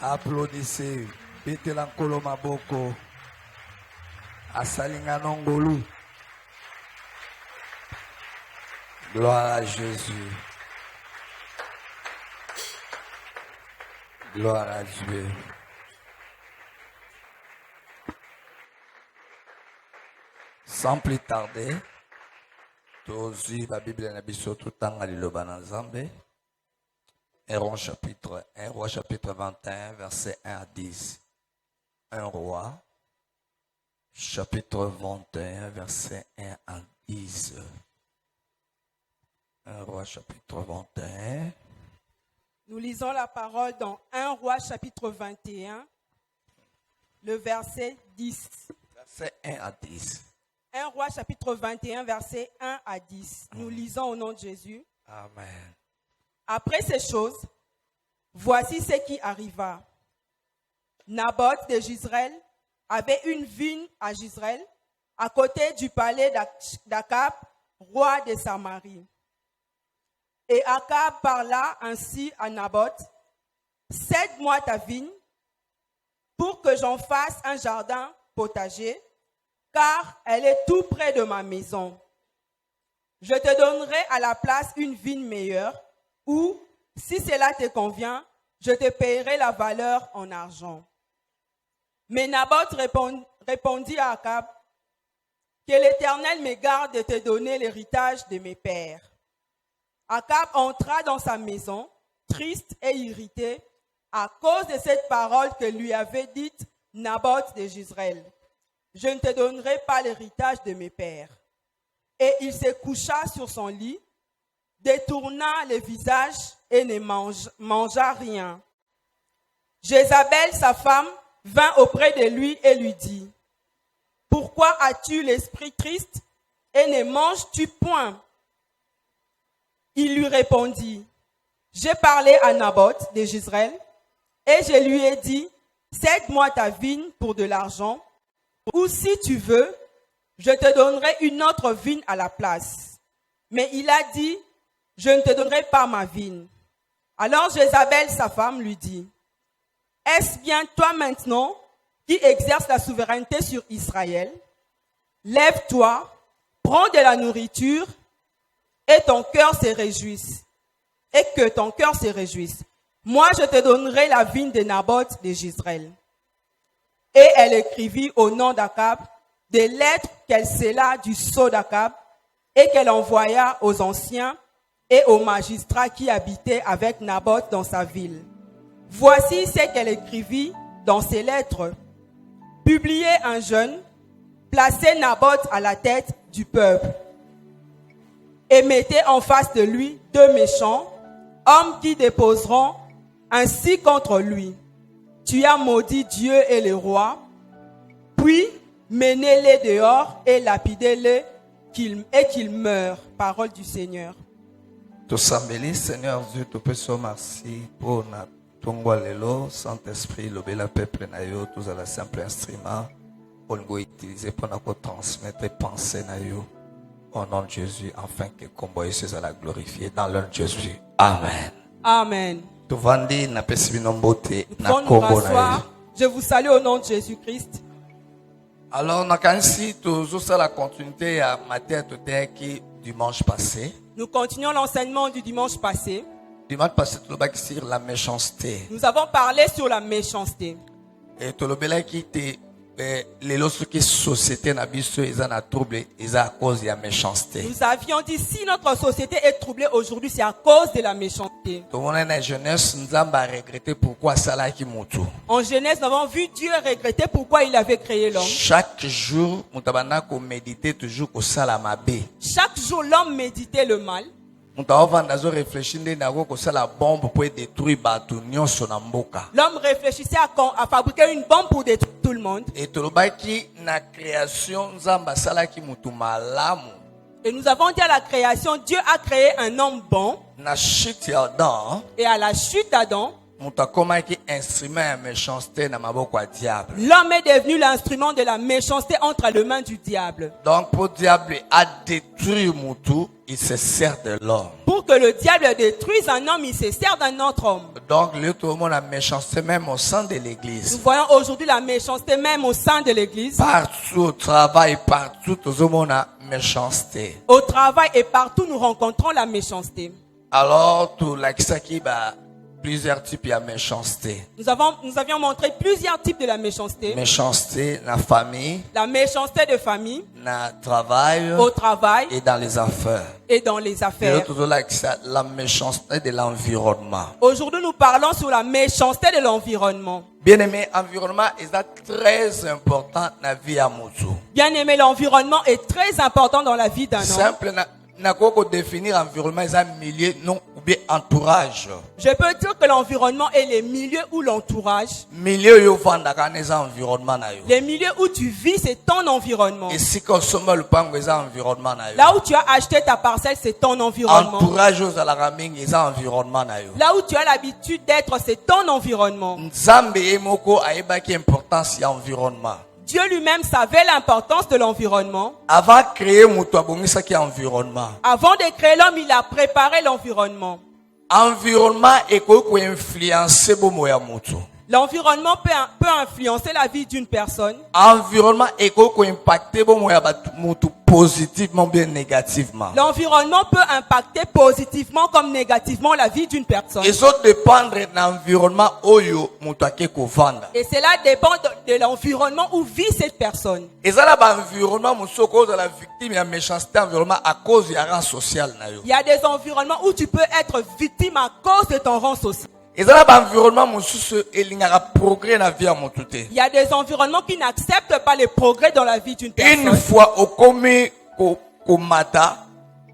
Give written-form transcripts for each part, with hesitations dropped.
Applaudissez. Betela nkolo maboko. Asalinga nongolu. Gloire à Jésus. Gloire à Dieu. Sans plus tarder, tozi la Bible na biso tutanga liloba na Nzambe. 1 Roi chapitre 21 verset 1 à 10. 1 Roi chapitre 21 verset 1 à 10. 1 Roi chapitre 21. Nous lisons la parole dans 1 Roi chapitre 21, le verset 10. Verset 1 à 10. 1 Roi chapitre 21, verset 1 à 10. Nous lisons au nom de Jésus. Amen. Après ces choses, voici ce qui arriva. Naboth de Jezreel avait une vigne à Jezreel, à côté du palais d'Akab, roi de Samarie. Et Akab parla ainsi à Naboth: cède-moi ta vigne pour que j'en fasse un jardin potager, car elle est tout près de ma maison. Je te donnerai à la place une vigne meilleure, ou, si cela te convient, je te payerai la valeur en argent. Mais Naboth répondit à Akab: que l'Éternel me garde de te donner l'héritage de mes pères. Akab entra dans sa maison, triste et irrité, à cause de cette parole que lui avait dite Naboth de Jezreel: je ne te donnerai pas l'héritage de mes pères. Et il se coucha sur son lit, détourna le visage et ne mangea rien. Jézabel, sa femme, vint auprès de lui et lui dit: pourquoi as-tu l'esprit triste et ne manges-tu point? Il lui répondit: j'ai parlé à Naboth de Jezreel et je lui ai dit: cède-moi ta vigne pour de l'argent, ou si tu veux, je te donnerai une autre vigne à la place. Mais il a dit: je ne te donnerai pas ma vigne. Alors Jézabel, sa femme, lui dit: est-ce bien toi maintenant qui exerces la souveraineté sur Israël? Lève-toi, prends de la nourriture, et ton cœur se réjouisse. Et que ton cœur se réjouisse. Moi, je te donnerai la vigne de Naboth de Jezreel. Et elle écrivit au nom d'Akab des lettres qu'elle scella du sceau d'Akab et qu'elle envoya aux anciens et aux magistrats qui habitaient avec Naboth dans sa ville. Voici ce qu'elle écrivit dans ces lettres. Publiez un jeûne, placez Naboth à la tête du peuple et mettez en face de lui 2 méchants, hommes qui déposeront ainsi contre lui: tu as maudit Dieu et le roi, puis menez-les dehors et lapidez-les et qu'ils meurent. Parole du Seigneur. Tosambeli, Seigneur Dieu, te pesons merci pour notre tongwa lelo, Saint-Esprit, le bel peuple na yo, tous à la simple instrument, on go utiliser pour nous transmettre pensée na yo. Au nom de Jésus, afin que combo soit la glorifier dans le nom de Jésus. Amen. Amen. Tu vandi na pesi binombote na Nous combo na yo. je vous salue au nom de Jésus-Christ. Alors, na kansi toujours ça la continuité à Matthieu qui dimanche passé. Nous continuons l'enseignement du dimanche passé. Dimanche passé, tu l'as sur la méchanceté. Nous avons parlé sur la méchanceté. Et tu l'as qui était les lorsque la société n'a biso ils na trouble ils à cause de la méchanceté. Nous avions dit si notre société est troublée aujourd'hui, c'est à cause de la méchanceté. Tout le monde en jeunesse nous avons regretté pourquoi ça là qui mutu. En jeunesse, nous avons vu Dieu regretter pourquoi il avait créé l'homme. Chaque jour, nous avons médité toujours au salamabe. Chaque jour, l'homme méditait le mal. Nous avons réfléchi à la bombe pour détruire L'homme réfléchissait à fabriquer une bombe pour détruire tout le monde. Et tout le qui na création et nous avons dit à la création, Dieu a créé un homme bon. Na chute d'Adam. Et à la chute d'Adam, moto akomaki instrument ya méchanceté na maboko ya diable. L'homme est devenu l'instrument de la méchanceté entre les mains du diable. Donc pour diable a détruit mutu, il se sert de l'homme. Pour que le diable détruise un homme, il se sert d'un autre homme. Donc tout le monde a méchanceté même au sein de Nous l'église. voyons aujourd'hui la méchanceté même au sein de l'église. Partout au travail, partout tout le monde a méchanceté. Au travail et partout, nous rencontrons la méchanceté. Alors tout qui plusieurs types de méchanceté. Nous avions montré plusieurs types de la méchanceté. Méchanceté dans la famille, La méchanceté de famille, dans le travail au travail et dans les affaires. et dans les Et affaires. toujours la méchanceté de l'environnement. Aujourd'hui, nous parlons sur la méchanceté de l'environnement. Bien aimé, l'environnement est très important dans la vie à Moutou. Bien aimé, l'environnement est très important dans la vie d'un homme. Simple, n'a pas définir environnement, c'est un milieu non ou bien entourage. Je peux dire que l'environnement est les milieux ou l'entourage. Milieu yo vandaka les environnement na yo. Les milieux où tu vis, c'est ton environnement. Et si qu'on somme le pango les environnement na yo. Là où tu as acheté ta parcelle, c'est ton environnement. Entourage aux alaraming les environnement na yo. Là où tu as l'habitude d'être, c'est ton environnement. Nzambe emoko aiba qui importance ya environnement. Dieu lui-même savait l'importance de l'environnement. Avant de créer mutu abongisa ki environnement. Avant de créer l'homme, il a préparé l'environnement. Environnement est quoi influencer bomo ya mutu. L'environnement peut influencer la vie d'une personne. Environnement est quoi impacter bomo ya mutu positivement bien négativement. L'environnement peut impacter positivement comme négativement la vie d'une personne. Et ça dépend de l'environnement oyo mutu akeko vanda. Et cela dépend de l'environnement où vit cette personne. Et ça là environnement musu cause de la victime ya méchanceté environnement à cause du rang social na yo. Il y a des environnements où tu peux être victime à cause de ton rang social. Et ça là environnement musu elingaka progrès na vie à mutu te. Il y a des environnements qui n'acceptent pas les progrès dans la vie d'une personne. Une fois au commis ko mata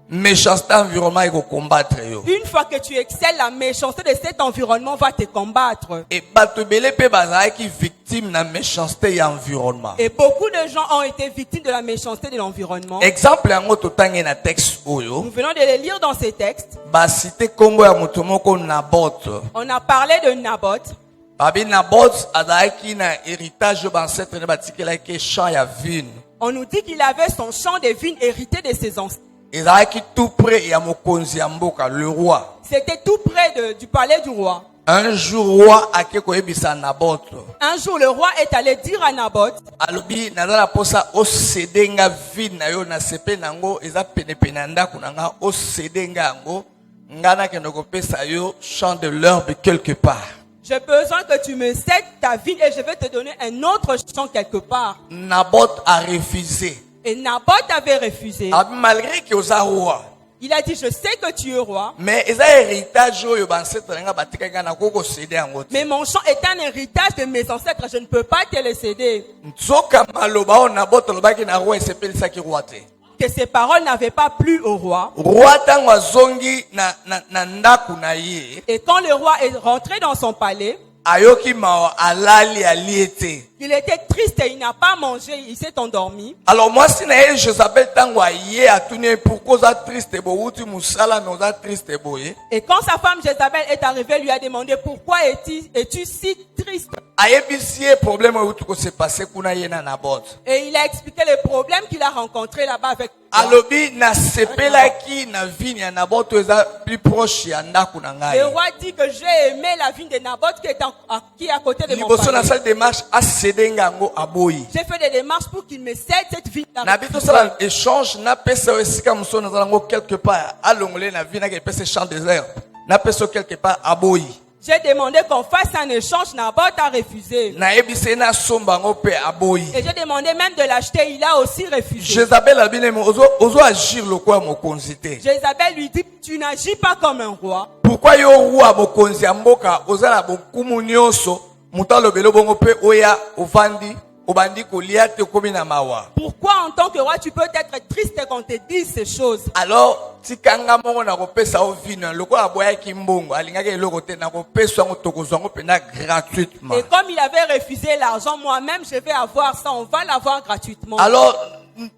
méchanceté environnement et ko combattre yo. Une fois que tu excelles, la méchanceté de cet environnement va te combattre. Et bato belé pe bazaki victime na méchanceté ya environnement. Et beaucoup de gens ont été victimes de la méchanceté de l'environnement. Exemple yango totangi na texte oyo. Nous venons de les lire dans ces textes. Ba cité kombo ya mutu moko Naboth. On a parlé de Naboth. Babi Naboth azaki na héritage ba ancêtre ne batikela ke champ ya vigne. On nous dit qu'il avait son champ de vignes hérité de ses ancêtres. Ezaki tout près ya mokonzi ya mboka le roi. C'était tout près du palais du roi. Un jour roi akeko ebisa Naboth. Un jour, le roi est allé dire à Naboth, Alobi nazala posa o sedenga vigne na yo na sepe nango eza pene pene ndako nanga o sedenga ngo ngana ke ndoko pesa yo champ de l'herbe quelque part. j'ai besoin que tu me cèdes ta vigne et je vais te donner un autre champ quelque part. Naboth a refusé. Et Naboth avait refusé. Malgré que oza roi. Il a dit, je sais que tu es roi, Mais eza héritage oyo ba ancêtre nga batikaka na koko céder yango. mais mon champ est un héritage de mes ancêtres. Je ne peux pas te le céder. Nzoka maloba o Naboth lobaki na roi esepelisaki roi te. Que ces paroles n'avaient pas plu au roi. Roi tango azongi na ndaku na ye. Et quand le roi est rentré dans son palais, Ayoki mawa alali aliete. il était triste et il n'a pas mangé, il s'est endormi. Alors moi si na ye Jezabel tango aye atuni pourquoi za triste bo uti musala no za triste boye. Et quand sa femme Jézabel est arrivée, lui a demandé, pourquoi es-tu si triste? Ayebisi problème uti ko se passer kuna ye na Naboth. Et il a expliqué le problème qu'il a rencontré là-bas avec Alobi na sepelaki na vigne ya Naboth eza plus proche ya ndaku na ngai. Le roi dit que j'ai aimé la vigne de Naboth qui est à côté de mon Liboso na palais. salle démarche a sedenga ngo aboyi. J'ai fait des démarches pour qu'il me cède cette vigne-là. Na bito sala échange na pesa esika muso na zala ngo quelque part alongole na vigne na ke pesa champ des herbes. Na pesa quelque part aboyi. J'ai demandé qu'on fasse un échange, Naboth a refusé. Na ebise na somba ngo pe aboyi. Et j'ai demandé même de l'acheter, il a aussi refusé. Jezabel abine mo ozo agir lokwa mokonzi te. Jézabel lui dit, tu n'agis pas comme un roi. Pourquoi yo roi mokonzi ya mboka ozala bokumu nyonso mutalo belo bongo pe oya ovandi obandi kolia te komi na mawa. Pourquoi en tant que roi tu peux être triste quand on te dit ces choses? Alors tikanga mongo na kopesa o vino lokola boya kimbongo alingaki eloko te na kopesa ngo tokozwa ngo pena gratuitement. Et comme il avait refusé l'argent, moi-même je vais avoir ça, on va l'avoir gratuitement. Alors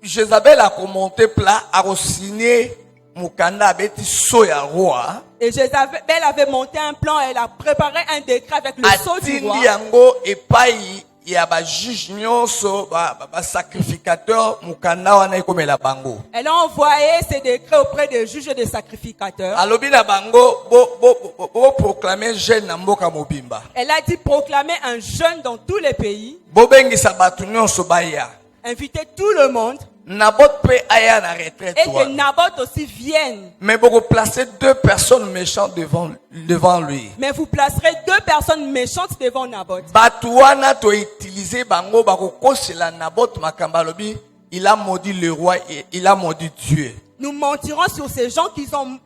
Jezabel a commenté plat a signé mukanda abeti so ya roi. Et Jézabel avait monté un plan, elle a préparé un décret avec le sceau du roi. Atindi yango epai ya ba juge nyonso ba sacrificateur mukanda wana ekomela bango. Elle a envoyé ces décrets auprès des juges et des sacrificateurs. Alobi na bango bo proclamer jeune na mboka mobimba. Elle a dit proclamer un jeûne dans tous les pays. Bo bengisa batu nyonso baya. Inviter tout le monde. Naboth pe aya na retraite. Et que Naboth aussi vienne. Mais vous placez deux personnes méchantes devant lui. Mais vous placerez deux personnes méchantes devant Naboth. Batuana to utiliser bango bako kosela Naboth makamba lobi, il a maudit le roi et il a maudit Dieu. Nous mentirons sur ces gens qui ont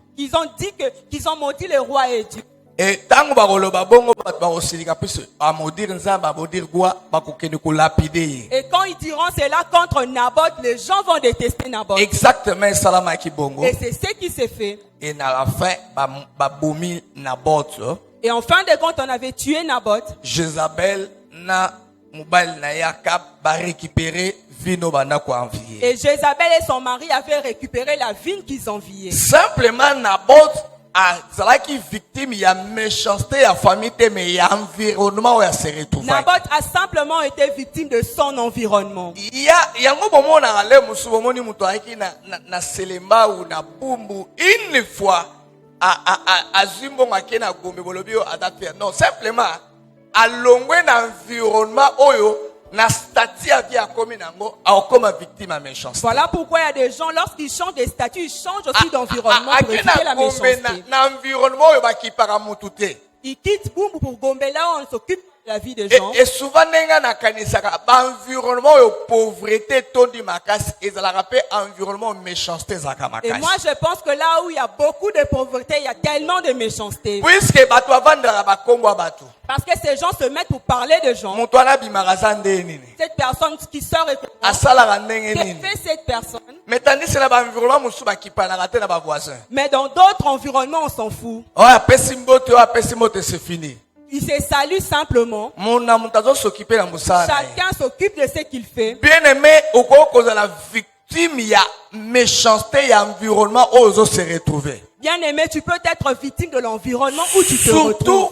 dit qu'ils ont maudit le roi et Dieu. Et tango bakoloba bongo bako silika plus a maudire nzamba maudire roi bako kene ko lapider. Et quand ils diront cela contre Naboth, les gens vont détester Naboth. Exactement salama ki bongo. Et c'est ce qui s'est fait. Et à la fin ba bomi Naboth. Et en fin de compte, on avait tué Naboth. Jézabel na mobile na Yakab ba récupérer vino bana ko envier. Et Jézabel et son mari avaient récupéré la vigne qu'ils enviaient. Simplement Naboth a qui victime il y a méchanceté à famille mais il y a environnement où il se retrouve. Naboth a simplement été victime de son environnement. Il y a un moment na ale musu bomoni muto aki na selemba ou na bumbu une fois a zimbo ngake na gombe bolobio adapter. Non, simplement à longwe na environnement oyo na statut a via comme nango a comme victime à méchanceté. Voilà pourquoi il y a des gens lorsqu'ils changent des statuts, ils changent aussi d'environnement pour éviter la méchanceté. Na environnement oyo ba ki para mututé. Ils quittent Bumbu pour Gombe là où on s'occupe de la vie des gens. Et souvent nenga na kanisaka ba environnement oyo pauvreté tondi makasi ezala pe environnement méchanceté zaka makasi. Et moi je pense que là où il y a beaucoup de pauvreté, il y a tellement de méchanceté. Puisque bato avandaka ba kombo bato. Parce que ces gens se mettent pour parler de gens. Cette personne qui sort et que fait cette personne. Mais dans d'autres environnements, on s'en fout. Il se salue simplement. Chacun s'occupe de ce qu'il fait. Bien aimé, la victime, il y a méchanceté, il y a environnement où on se retrouve. Bien aimé, tu peux être victime de l'environnement où tu te retrouves.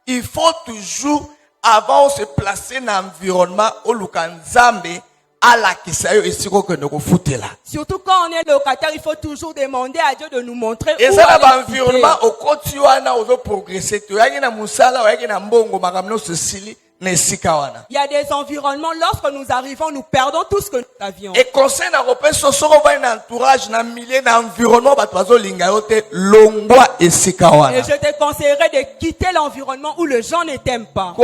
Il faut toujours, avant de se placer dans l'environnement, surtout quand on est locataire, il faut toujours demander à Dieu de nous montrer où aller. Il y a des environnements, lorsque nous arrivons, nous perdons tout ce que nous avions. Et conseil na repère entourage na milieu na environnement et je te conseillerais de quitter l'environnement où les gens ne t'aiment pas.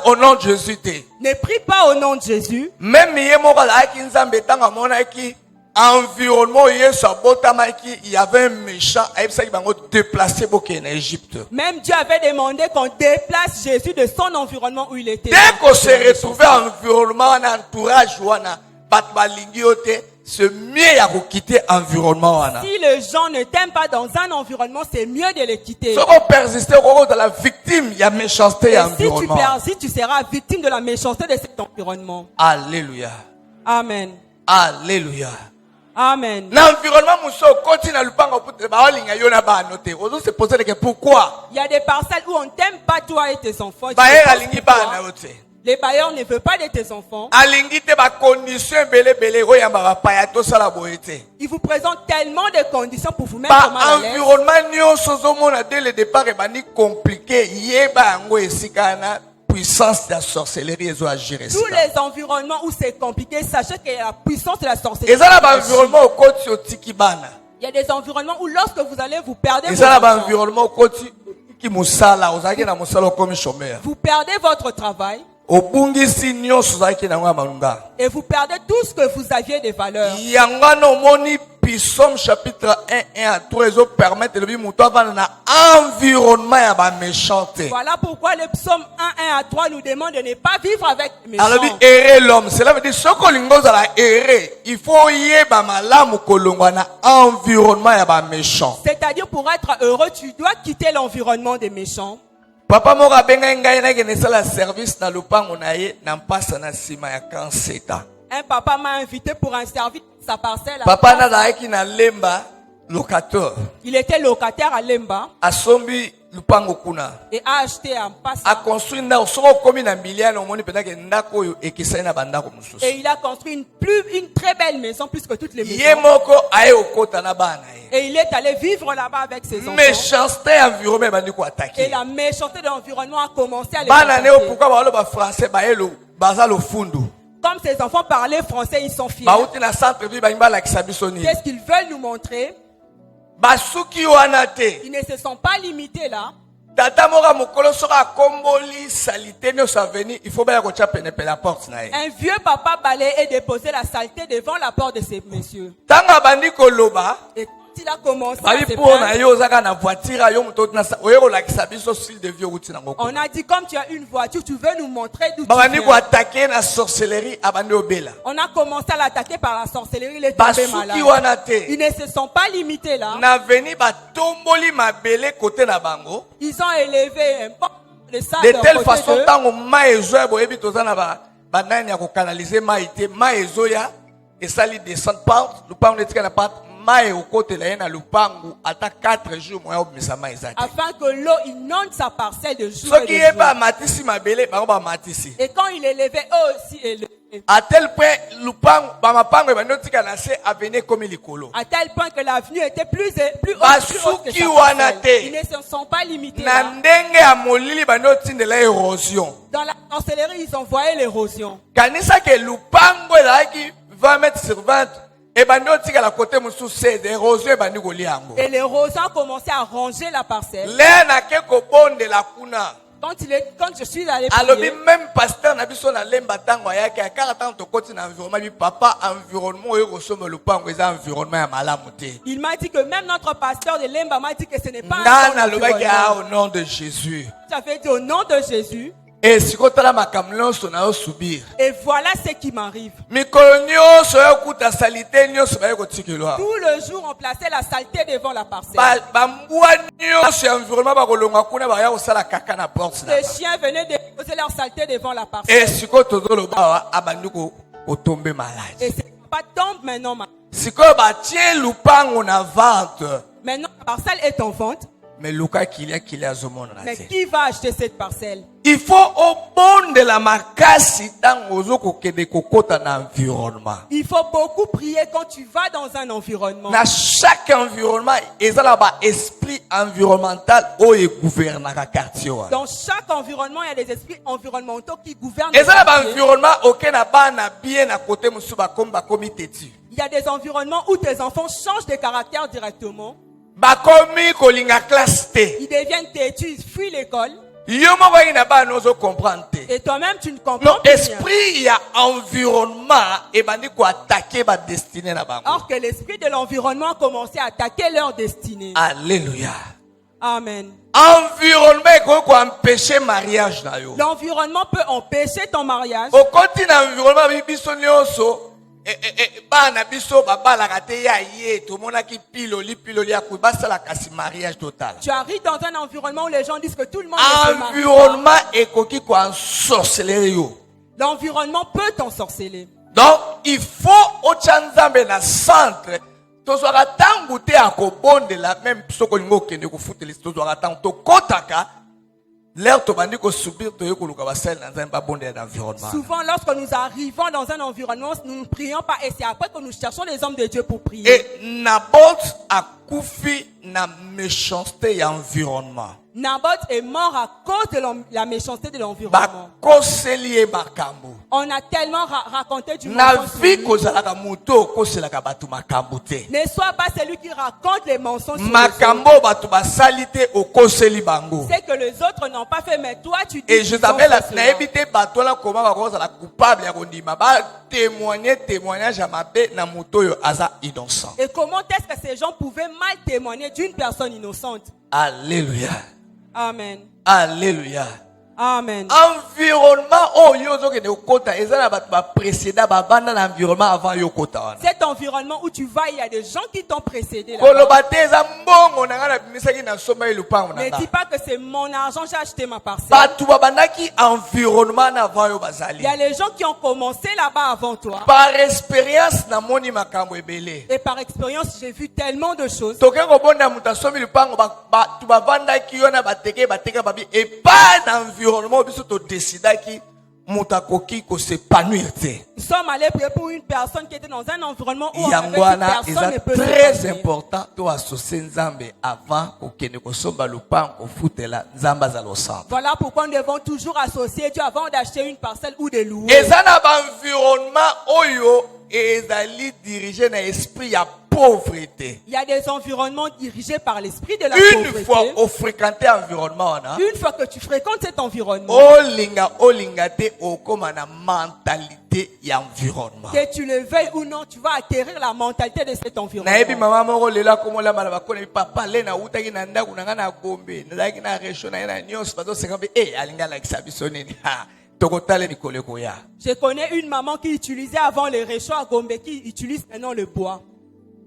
Au nom de Jésus. Ne prie pas au nom de Jésus. Même environnement il y avait un méchant déplacé en Égypte. Même Dieu avait demandé qu'on déplace Jésus de son environnement où il était. Dès qu'on se retrouvait en environnement, en entourage, c'est mieux à quitter l'environnement. Si les gens ne t'aiment pas dans un environnement, c'est mieux de les quitter. Si on persiste dans la victime, il y a méchanceté en environnement. Si tu persistes, tu seras victime de la méchanceté de cet environnement. Alléluia. Amen. Alléluia. Amen. L'environnement pourquoi? Il y a des parcelles où on t'aime pas toi et tes enfants. Les bailleurs ne veulent pas de tes enfants. Ils vous présentent tellement de conditions pour vous mettre mal à l'aise. Puissance de la sorcellerie et à gérer. Tous les environnements où c'est compliqué, sachez qu'il y a la puissance de la sorcellerie. Il y a des environnements où lorsque vous allez vous perdre vous perdez votre travail. Et vous perdez tout ce que vous aviez de valeur. Psaume chapitre 1 à 3 permettent de vivre environnement méchanceté. Voilà pourquoi le psaume 1 à 3 nous demande de ne pas vivre avec les méchants. Alors errer l'homme, cela veut dire ce que l'ingos a errer, il faut y malamu kolongwana environnement méchant. C'est-à-dire pour être heureux, tu dois quitter l'environnement des méchants. Papa mora benga ngai na kene sala service na lupango na ye na mpasa na sima ya kanseta. Un papa m'a invité pour un service de sa parcelle. Papa nazalaki na lemba locateur. Il était locataire à Lemba Asombi lupango kuna. et a acheté un passe. A construit ndako soko komi na milliard au moni peut-être ndako oyo ekisai na bandako mususu. Et il a construit une très belle maison plus que toutes les maisons. Yemoko aye okota na bana ye. Et il est allé vivre là-bas avec ses enfants. Méchanceté environnement bandi ko Et attaquer. la méchanceté de l'environnement a commencé à les Bana ne attaquer. pourquoi ba loba français ba yelo baza lo fundu. Comme ces enfants parlaient français, ils sont fiers. Ba uti na centre ville ba imba la kisabisoni. Qu'est-ce qu'ils veulent nous montrer? Basuki wana te. Ils ne se sont pas limités là. Tata moka mokolo soka komboli salité no saveni il faut ba ya ko pene la porte na ye. Un vieux papa balai et déposé la saleté devant la porte de ces messieurs. Tanga bandi ko loba Et quand il a commencé à babi se po na plaindre, yo zaka na voiture yo muto na oyeko la kisabiso style de vieux uti na ngoko. on a dit comme tu as une voiture, tu veux nous montrer d'où tu Babandi ko viens. attaquer na sorcellerie abandi obela. On a commencé à l'attaquer par la sorcellerie, il est tombé Basuki malade. wana te. Ils ne se sont pas limités là. Na veni ba tomboli mabele côté na bango. Ils ont élevé un pan de ça De leur telle côté façon d'eux. tango mai ezoya boyebi toza na ba nani ya ko canaliser mai te mai ezoya esali descente part lupango netika na part mai okotela ye na lupango ata 4 jours moya obimisa mai eza te. Afin que l'eau inonde sa parcelle de jour Soki et ye de ba jour. matisi mabele bango ba matisi. Et quand il élevait, eux aussi élevaient. À tel point lupango ba mapango ba notika na se avenir comme likolo. À tel point que l'avenue était plus haute que Basuki sa wana parcelle. te. Ils ne se sont pas limités Na là. ndenge ya molili ba notindela érosion. Dans la sorcellerie, ils ont voyé l'érosion. Kanisa ke lupango elaki 20 mètres sur 20 et ba notika la côté musu c'est érosion ba nikoli yango. Et l'érosion a commencé à ranger la parcelle. Le na ke ko bonde la kuna. Quand je suis allé Alobi prier, même pasteur na biso na lemba tango ayaki akaka tanto koti na environnement bi papa environnement oyo kosoma lupango eza environnement ya malamu te. il m'a dit que même notre pasteur de Lemba m'a dit que ce n'est pas Nga na un lobaki environnement. au nom de Jésus. J'avais dit au nom de Jésus. Et sikotala makambo nyonso na yo subir. Et voilà ce qui m'arrive. Mikolo nyonso yo kuta salite nyonso ba yo kotikelwa. Tout le jour, on plaçait la saleté devant la parcelle. Ba mbwa nyonso ya environnement ba kolonga kuna ba ya kosala kaka na porte na. Les chiens venaient déposer leur saleté devant la parcelle. Et sikoto tozoloba abandi ko tomber malade. Et ce papa tombe maintenant. Sikoyo ba tie lupango na vente. Maintenant, la parcelle est en vente. Mais Luka kilia azomona na Mais te. qui va acheter cette parcelle? Il faut au bon de la makasi tango ozoko kede kokota na environnement. Il faut beaucoup prier quand tu vas dans un environnement. Na chaque environnement, ezala ba esprit environnemental oyo gouvernera quartier wa. Dans chaque environnement, il y a des esprits environnementaux qui gouvernent. Ezala le ba quartier. environnement auquel na ba na bien na côté musu ba komi tetu. Il y a des environnements où tes enfants changent de caractère directement. Ba komi kolinga classe te. Ils deviennent têtus, ils fuient l'école. Yo moko ina ba nozo comprendre te. Et toi-même, tu ne comprends Non, plus rien. esprit ya environnement et bandi ko attaquer ba destinée na bango. Or que l'esprit de l'environnement a commencé à attaquer leur destinée. Alléluia. Amen. Environnement ko empêcher mariage na yo. L'environnement peut empêcher ton mariage. Au continent environnement biso nyonso bana biso babalaka te ya ye to monaki piloli akui basala kasi mariage total. Tu arrives dans un environnement où les gens disent que tout le monde ne se marie pas. Environnement ekoki ko ensorceler yo. L'environnement peut t'ensorceler. Donc il faut au Tchanzambe na centre tozwaka tangu te akobondela même soko lingo kende ko futeli tozwaka tangu to kotaka l'air to bandi ko subir to yekoluka basel na nzambe babondela d'environnement. Souvent, lorsque nous arrivons dans un environnement, nous ne prions pas et c'est après que nous cherchons les hommes de Dieu pour prier. Et Naboth akufi na méchanceté ya environnement. Naboth est mort à cause de la méchanceté de l'environnement. Bakoseli ye makambo. On a tellement raconté du Na mensonge sur vie lui. kozalaka muto koselaka batu makambo te. Ne sois pas celui qui raconte les mensonges sur les Makambo autres. batu basali te okoseli bango. C'est que les autres n'ont pas fait, mais toi tu dis Et qu'ils je ont t'appelle fait cela. na ebite bato la comment bakozala coupable ya kondima ba témoignage ya mabe na muto yo aza innocent. Et comment est-ce que ces gens pouvaient mal témoigner d'une personne innocente? Alléluia. Amen. Alléluia. Amen. Environnement oh yo zo kende okota ezala bato ba précédent ba banda na environnement avant yo kota wana. Cet environnement où tu vas, il y a des gens qui t'ont précédé là. Koloba te eza mbongo na ngana bimisaki na soma ilupango na Ne nga. dis pas que c'est mon argent, j'ai acheté ma parcelle. Bato ba bandaki environnement na avant yo Il bazali. y a les gens qui ont commencé là-bas avant toi. Par expérience na moni makambo ebele. Et par expérience, j'ai vu tellement de choses. Toke ko bonda muta somi ilupango ba tu ba vandaki yo na bateke babi et pas d'environnement biso to décidaki mutakoki ko s'épanouir te. Nous sommes allés prier pour une personne qui était dans un environnement où on avait dit Yangwana personne ne est peut très s'épanouir. important to associer Nzambe avant kokende kosomba lupango futela Nzamba za lo centre. Voilà pourquoi nous devons toujours associer Dieu avant d'acheter une parcelle ou de louer. Ezana ba environnement oyo ezali dirigé na esprit ya pauvreté. Il y a des environnements dirigés par l'esprit de la Une pauvreté. fois au fréquenter environnement na Une fois que tu fréquentes cet environnement, olinga te okoma na mentalité ya environnement. que tu le veuilles ou non, tu vas acquérir la mentalité de cet Nayebi environnement. mama moko lela komola mala bakona papa le na utaki na ndaku na nga na Gombe nazalaki na région na ye na nyonso bazo seka mpe alinga lakisa biso nini tokotale mikolo koya. Je connais une maman qui utilisait avant les réchauds à Gombe, qui utilise maintenant le bois.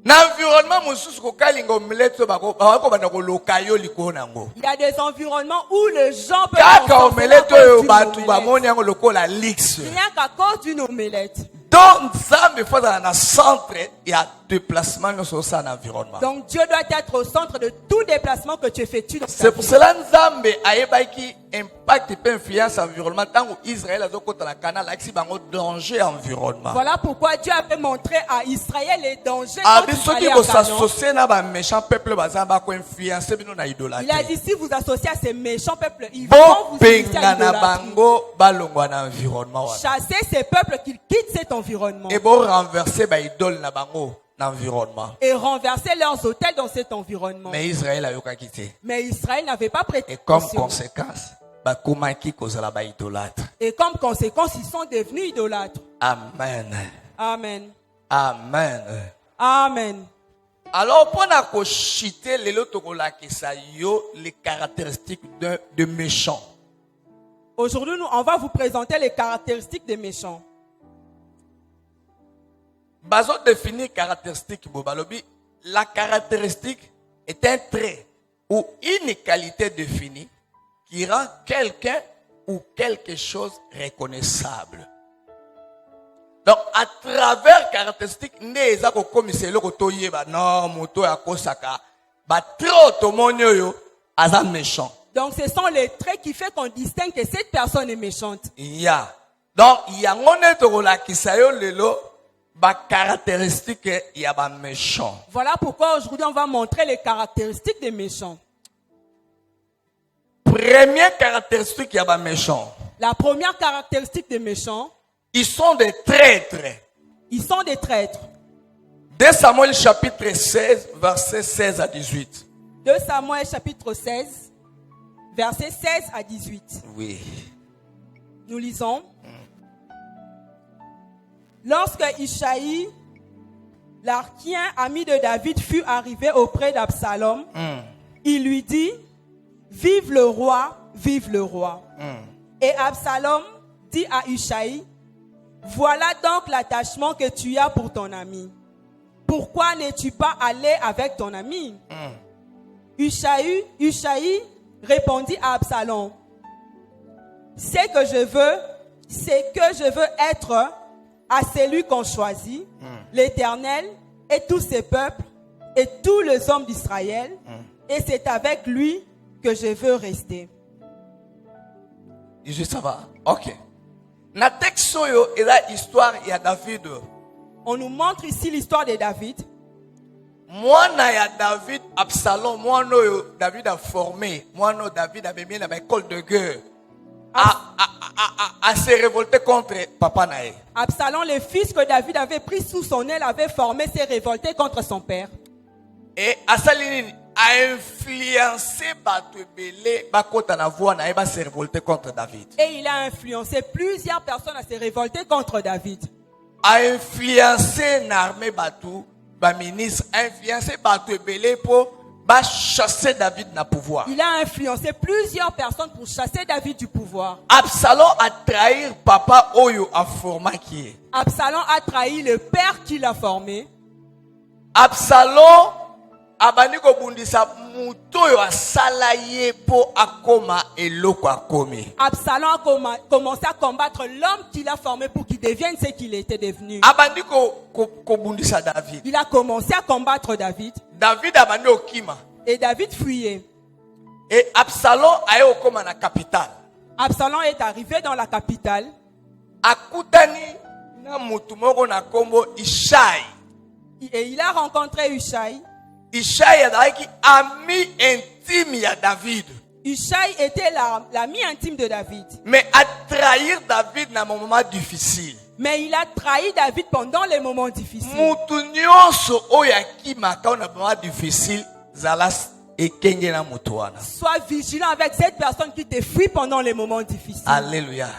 Na environnement mosusu kokalinga omelette so bako banda koloka yo likolo nango. Il y a des environnements où les gens peuvent Kaka consommer omelette à cause oyo d'une batu omelette. bamoni yango lokola lix. Rien qu'à cause d'une omelette. Donc Nzambe faut dans na centre ya déplacement nyonso sa na environnement. Donc Dieu doit être au centre de tout déplacement que tu effectues dans ta C'est pour vie. cela Nzambe ayebaki impact et influence environnement tango Israël azokota na canal akisi bango danger environnement. Voilà pourquoi Dieu avait montré à Israël les dangers quand Abi il soki allait à ko Canaan. s'associer na ba méchant peuple bazamba ko influencer bino na Il a idolâtrie. dit si vous associez à ces méchants peuples, ils vont Bo vous initier à penga na l'idolâtrie. bango balongwa na environnement wana. Chassez ces peuples qu'ils quittent cet environnement Et bo renverser ba idole na bango na environnement. et renverser leurs autels dans cet environnement. Mais Israël ayokaki te. Mais Israël n'avait pas prêté Et comme attention. conséquence bakomaki kozala ba idolâtre. Et comme conséquence, ils sont devenus idolâtres. Amen. Amen. Amen. Amen. Alors, pour na chiter lelo tokolakisa yo les caractéristiques de méchant. Aujourd'hui, on va vous présenter les caractéristiques des méchants. Bazo définir caractéristique bobalobi, la caractéristique est un trait ou une qualité définie qui rend quelqu'un ou quelque chose reconnaissable. Donc, à travers caractéristique, ne za ko komisé loko toyeba non moto ya kosaka ba trop tomonyo yo aza méchant. Donc, ce sont les traits qui font qu'on distingue que cette personne est méchante. Ya. Donc, yango ne tokolakisa yo lelo ba caractéristique ya ba méchant. Voilà pourquoi aujourd'hui, on va montrer les caractéristiques des méchants. Première caractéristique ya ba méchant. La première caractéristique des méchants, Ils sont des traîtres. ils sont des traîtres. 2 Samuel chapitre 16, versets 16 à 18. 2 Samuel chapitre 16, versets 16 à 18. Oui. Nous lisons. Lorsque Ishaï, l'Archien, ami de David, fut arrivé auprès d'Absalom, il lui dit, vive le roi, vive le roi. Et Absalom dit à Ishaï, voilà donc l'attachement que tu as pour ton ami. Pourquoi n'es-tu pas allé avec ton ami? Ishaï répondit à Absalom, c'est que je veux être à celui qu'on choisit, l'Éternel et tous ses peuples et tous les hommes d'Israël, et c'est avec lui que je veux rester. Ça va? Ok. Na texte yo et la histoire il y a David. On nous montre ici l'histoire de David. Moi na ya David Absalom, moi no David a formé, moi no David a bien dans l'école de guerre. A se révolter contre papa nae. Absalom, le fils que David avait pris sous son aile, avait formé, s'est révolté contre son père. Et Asalini a influencé Batubele, Bakota na voix nae, ba se révolter contre David. Et il a influencé plusieurs personnes à se révolter contre David. A influencé l'armée Batu, ba ministre, a influencé Batubele pour va chasser David na pouvoir. Il a influencé plusieurs personnes pour chasser David du pouvoir. Absalom a trahi papa Oyo a formé qui est. Absalom a trahi le père qui l'a formé. Absalom a bandi ko bundisa muto oyo asala ye po akoma eloko akomi. Absalom a commencé à combattre l'homme qu'il a formé pour qu'il devienne ce qu'il était devenu. A bandi ko bundisa David. Il a commencé à combattre David. David a bandi okima. Et David fuyait. Et Absalom a eu okoma na capitale. Absalom est arrivé dans la capitale. Akutani na mutu moko na kombo Ishai. Et il a rencontré Hushai. Ishai est ami intime de David. Hushai était l'ami intime de David. Mais a trahir David dans un moment difficile. Mais il a trahi David pendant les moments difficiles. Mutu nyonso oyo akimaka na moment difficile zalas ekenge na mutu wana. Sois vigilant avec cette personne qui te fuit pendant les moments difficiles. Alléluia.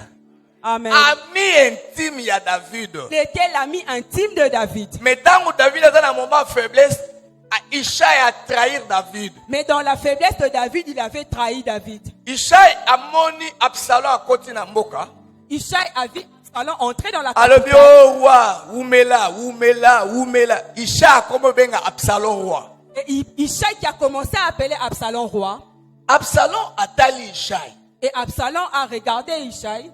Amen. Ami intime de David. Il était l'ami intime de David. Mais tant que David est dans un moment de faiblesse, Ishai a trahi David. Mais dans la faiblesse de David, il avait trahi David. Ishai a moni Absalom à côté na mboka. Ishai a vu Absalom entrer dans la Alors capitale. bio roi, umela. Ishai a comme benga Absalom roi. Et Ishai qui a commencé à appeler Absalom roi. Absalom a tali Ishai. Et Absalom a regardé Ishai.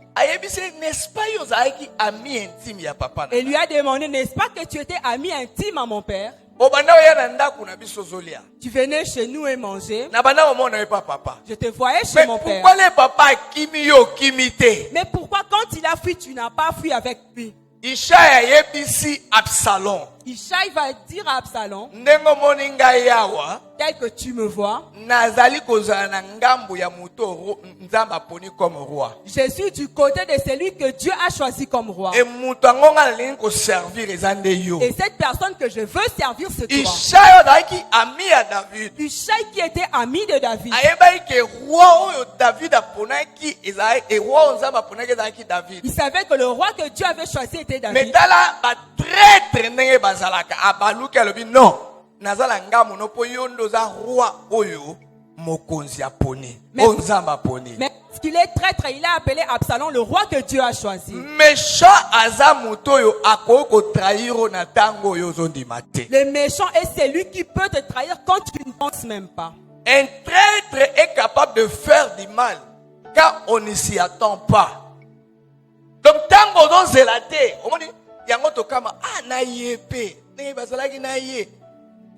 N'est-ce pas Yosaïki ami intime ya papa na? Et lui a demandé, n'est-ce pas que tu étais ami intime à mon père? Obanda oya na ndaku na biso zolia. Tu venais chez nous et manger. Na banda o mona pas papa. Je te voyais chez Mais mon père. pourquoi les papas kimi yo kimité? Mais pourquoi quand il a fui, tu n'as pas fui avec lui? Ishai a yebisi Absalom. Ishai va dire à Absalom, Ndengo moninga yawa. tel que tu me vois, Nazali kozala na ngambu ya muto nzamba poni comme roi. je suis du côté de celui que Dieu a choisi comme roi. Et muto angonga lingi ko servir ezande yo. Et cette personne que je veux servir, c'est toi. Ishai odaki ami ya David. Ishai qui était ami de David. Ayeba ke roi oyo David aponaki ezali e roi nzamba aponaki ezali David. Il savait que le roi que Dieu avait choisi était Mais David. tala ba traître ndenge bazalaka abaluki alobi non nazala ngamu no po yondo za roi oyo mokonzi aponi o nzamba aponi. Mais parce qu'il est traître, il a appelé Absalom le roi que Dieu a choisi. Méchant aza muto oyo akoko trahiro na tango oyo zondima te. Le méchant est celui qui peut te trahir quand tu ne penses même pas. Un traître est capable de faire du mal quand on ne s'y attend pas. Donc tango don zelate omoni yango to kama na yepe ndenge bazalaki na ye.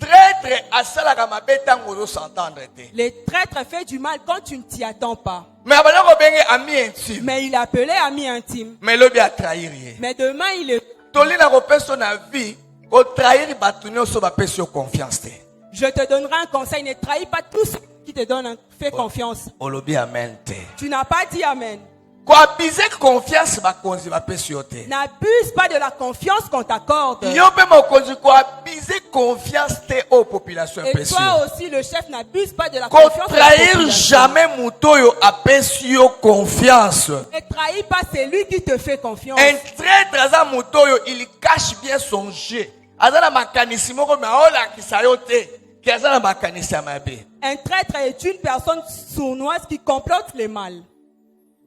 Traître asalaka mabe tango zo s'entendre te. Les traîtres fait du mal quand tu ne t'y attends pas. Mais abanako benge ami intime. Mais il appelait ami intime. Mais lobi a trahir ye. Mais demain il est... Toli na ko peso na vie ko trahir batu nyonso ba pesi yo confiance te. Je te donnerai un conseil, ne trahis pas tous ceux qui te donnent, fais confiance. Olobi amen te. Tu n'as pas dit amen. Ko abiser confiance ba konzi ba pesi yo te. N'abuse pas de la confiance qu'on t'accorde. Yo pe mokonzi ko abiser confiance te aux populations Et pesi. toi aussi, le chef, n'abuse pas de la Ko confiance de la trahir population. jamais muto yo apesi yo confiance. Ne trahis pas celui qui te fait confiance. Un traître aza muto yo il cache bien son jeu. Aza na makanisi moko mais ola kisayo te. Ki aza na makanisi ya mabe. Un traître est une personne sournoise qui complote le mal.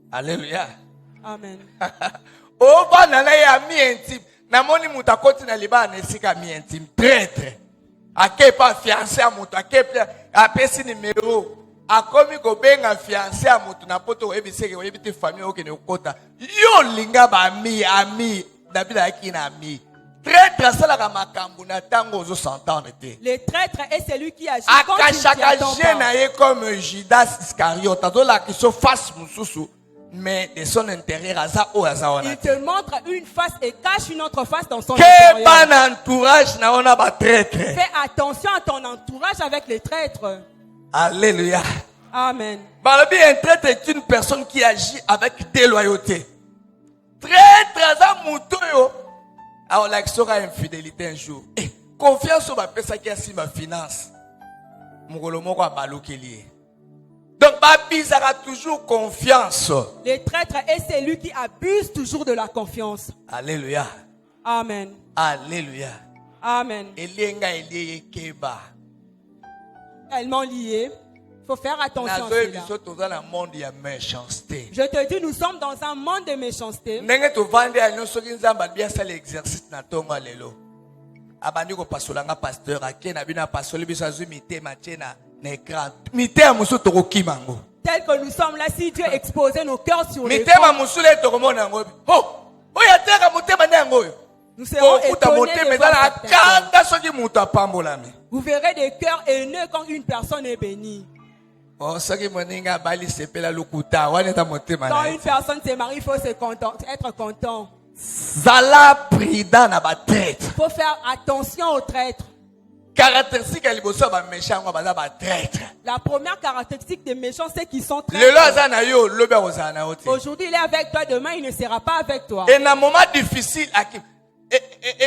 Alléluia. Amen. Oba nana ya mi intime. Namoni mutu akoti na libana na esika mi intime. Traître. Ake pa fiancé a mutu. Ake apesi numéro. Akomi ko benga fiancé a mutu na poto ebiseke ebite famille okene okota. Yo linga ba ami. David aki na ami. Traître asalaka makambu na tango ozo s'entendre te. Le traître est celui qui agit quand tu ne t'y Akashaka attends je na pas. ye comme Judas Iscariote. Azola ki so face mususu. Mais de son intérieur, aza o aza wana. Il te montre une face et cache une autre face dans son Que intérieur. ban entourage na ona ba traître. Fais attention à ton entourage avec les traîtres. Alléluia. Amen. Balobi, un traître est une personne qui agit avec déloyauté. Traître aza muto yo. Alors la sera infidélité un jour. Confiance au bapesa qui a si ma finance. Mugolo moko abaluki lié. Donc, Babis aura toujours confiance. Le traître est celui qui abuse toujours de la confiance. Alléluia. Amen. Alléluia. Amen. Elenga elie keba. tellement liés. Il faut faire attention à nazoyebi cela. biso toza na monde ya méchanceté. Je te dis, nous sommes dans un monde de méchanceté. Ndenge tovandi ya nyonso soki nzambe abi asala exercice na ntongo ya lelo abandi kopasola nga pasteur ake na bino apasoli biso azwi mitema tie na écran mitema mosusu tokokima yango Tel que nous sommes là, si Dieu exposait nos cœurs sur les mitema bancs, mosusu le tokomona yango oyo ateka motema nde yango oyo nous serons okuta étonnés motema de eza na voir cette personne. akanda soki moto apambolami. Vous verrez des cœurs haineux quand une personne est bénie. Soki moninga abali sepela lokuta wana eza motema Quand na une ye. personne se marie, il faut être content. Zala prida na batraître. Il faut faire attention aux traîtres. Caractéristique ya liboso ya baméchant yango baza batraître. La première caractéristique des méchants, c'est qu'ils sont Lelo traîtres. aza na yo lobi akozala na yo te. Aujourd'hui, il est avec toi, demain, il ne sera pas avec toi. Et na moment difficile aki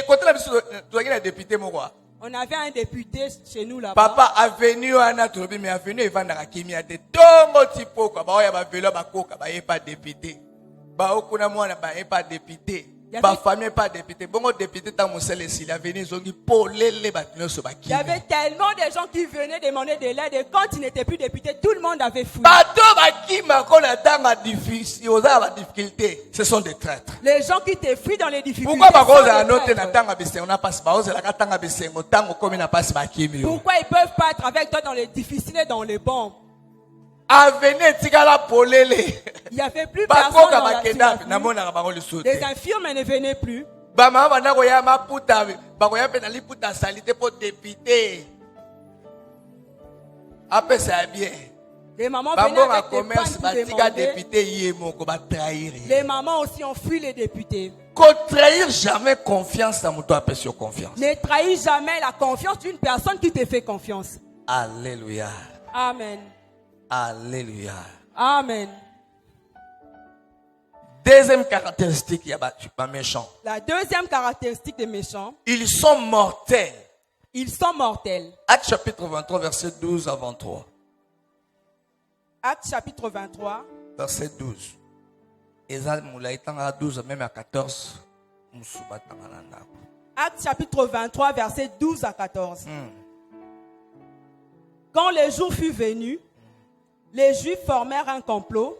côté la biso tozaki na député moko. On avait un député chez nous là-bas. Papa avenue wana tolobi mais avenue evandaka kimia te. Tongo tipoko ba oya ba velo ba koka ba ye pas député. Ba okuna mwana ba ye pas député. Ba famille pas député. Bongo député ta mosele si la venue zongi polele ba nyonso ba Il y avait tellement de gens qui venaient demander de l'aide et quand il n'était plus député, tout le monde avait fui. Bato ba kima kona tanga difficile, oza ba difficulté, ce sont des traîtres. Les gens qui te fuient dans les difficultés. Pourquoi ba sont koza des anote na traîtres. tanga bisengo na passe ba oza la tanga bisengo tango komi na passe ba kimi. Pourquoi ils ne peuvent pas être avec toi dans les difficiles et dans les bons? Avenue tikala polele. Il n'y avait plus Ba personne koka dans ba la kenda synagogue. na mona ba ngoli sote. Les infirmes ne venaient plus. Ba mama bana ko ya maputa ba ko ya pe na liputa salite pour député. Après ça bien. Les mamans Ba venaient bonga avec des commerce pannes ba pour tika demander. député yé moko ba trahir. Les mamans aussi ont fui les députés. Ko trahir jamais confiance na muto apesi yo confiance. Ne trahis jamais la confiance d'une personne qui te fait confiance. Alléluia. Amen. Alléluia. Amen. Deuxième caractéristique, il y a pas méchant. La deuxième caractéristique des méchants, Ils sont mortels. ils sont mortels. Acte chapitre 23, verset 12 à 23. Acte chapitre 23, Verset 12. Ezal moula itanga 12, même à 14. Musuba tangananda. Acte chapitre 23, versets 12 à 14. Quand le jour fut venu, les Juifs formèrent un complot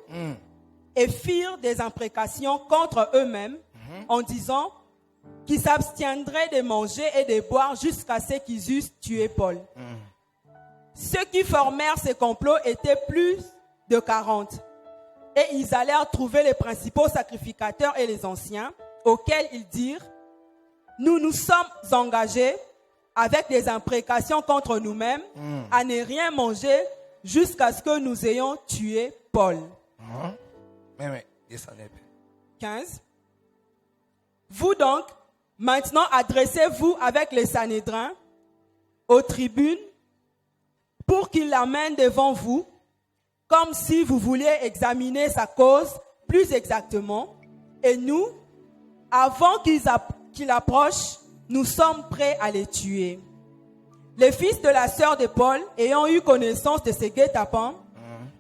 et firent des imprécations contre eux-mêmes en disant qu'ils s'abstiendraient de manger et de boire jusqu'à ce qu'ils eussent tué Paul. Ceux qui formèrent ce complot étaient plus de 40. Et ils allèrent trouver les principaux sacrificateurs et les anciens, auxquels ils dirent: nous nous sommes engagés avec des imprécations contre nous-mêmes à ne rien manger jusqu'à ce que nous ayons tué Paul. 15. Vous donc, maintenant adressez-vous avec les Sanhédrins aux tribunes pour qu'ils l'amènent devant vous, comme si vous vouliez examiner sa cause plus exactement. Et nous, avant qu'il approche, nous sommes prêts à les tuer. Le fils de la sœur de Paul, ayant eu connaissance de ce guet-apens,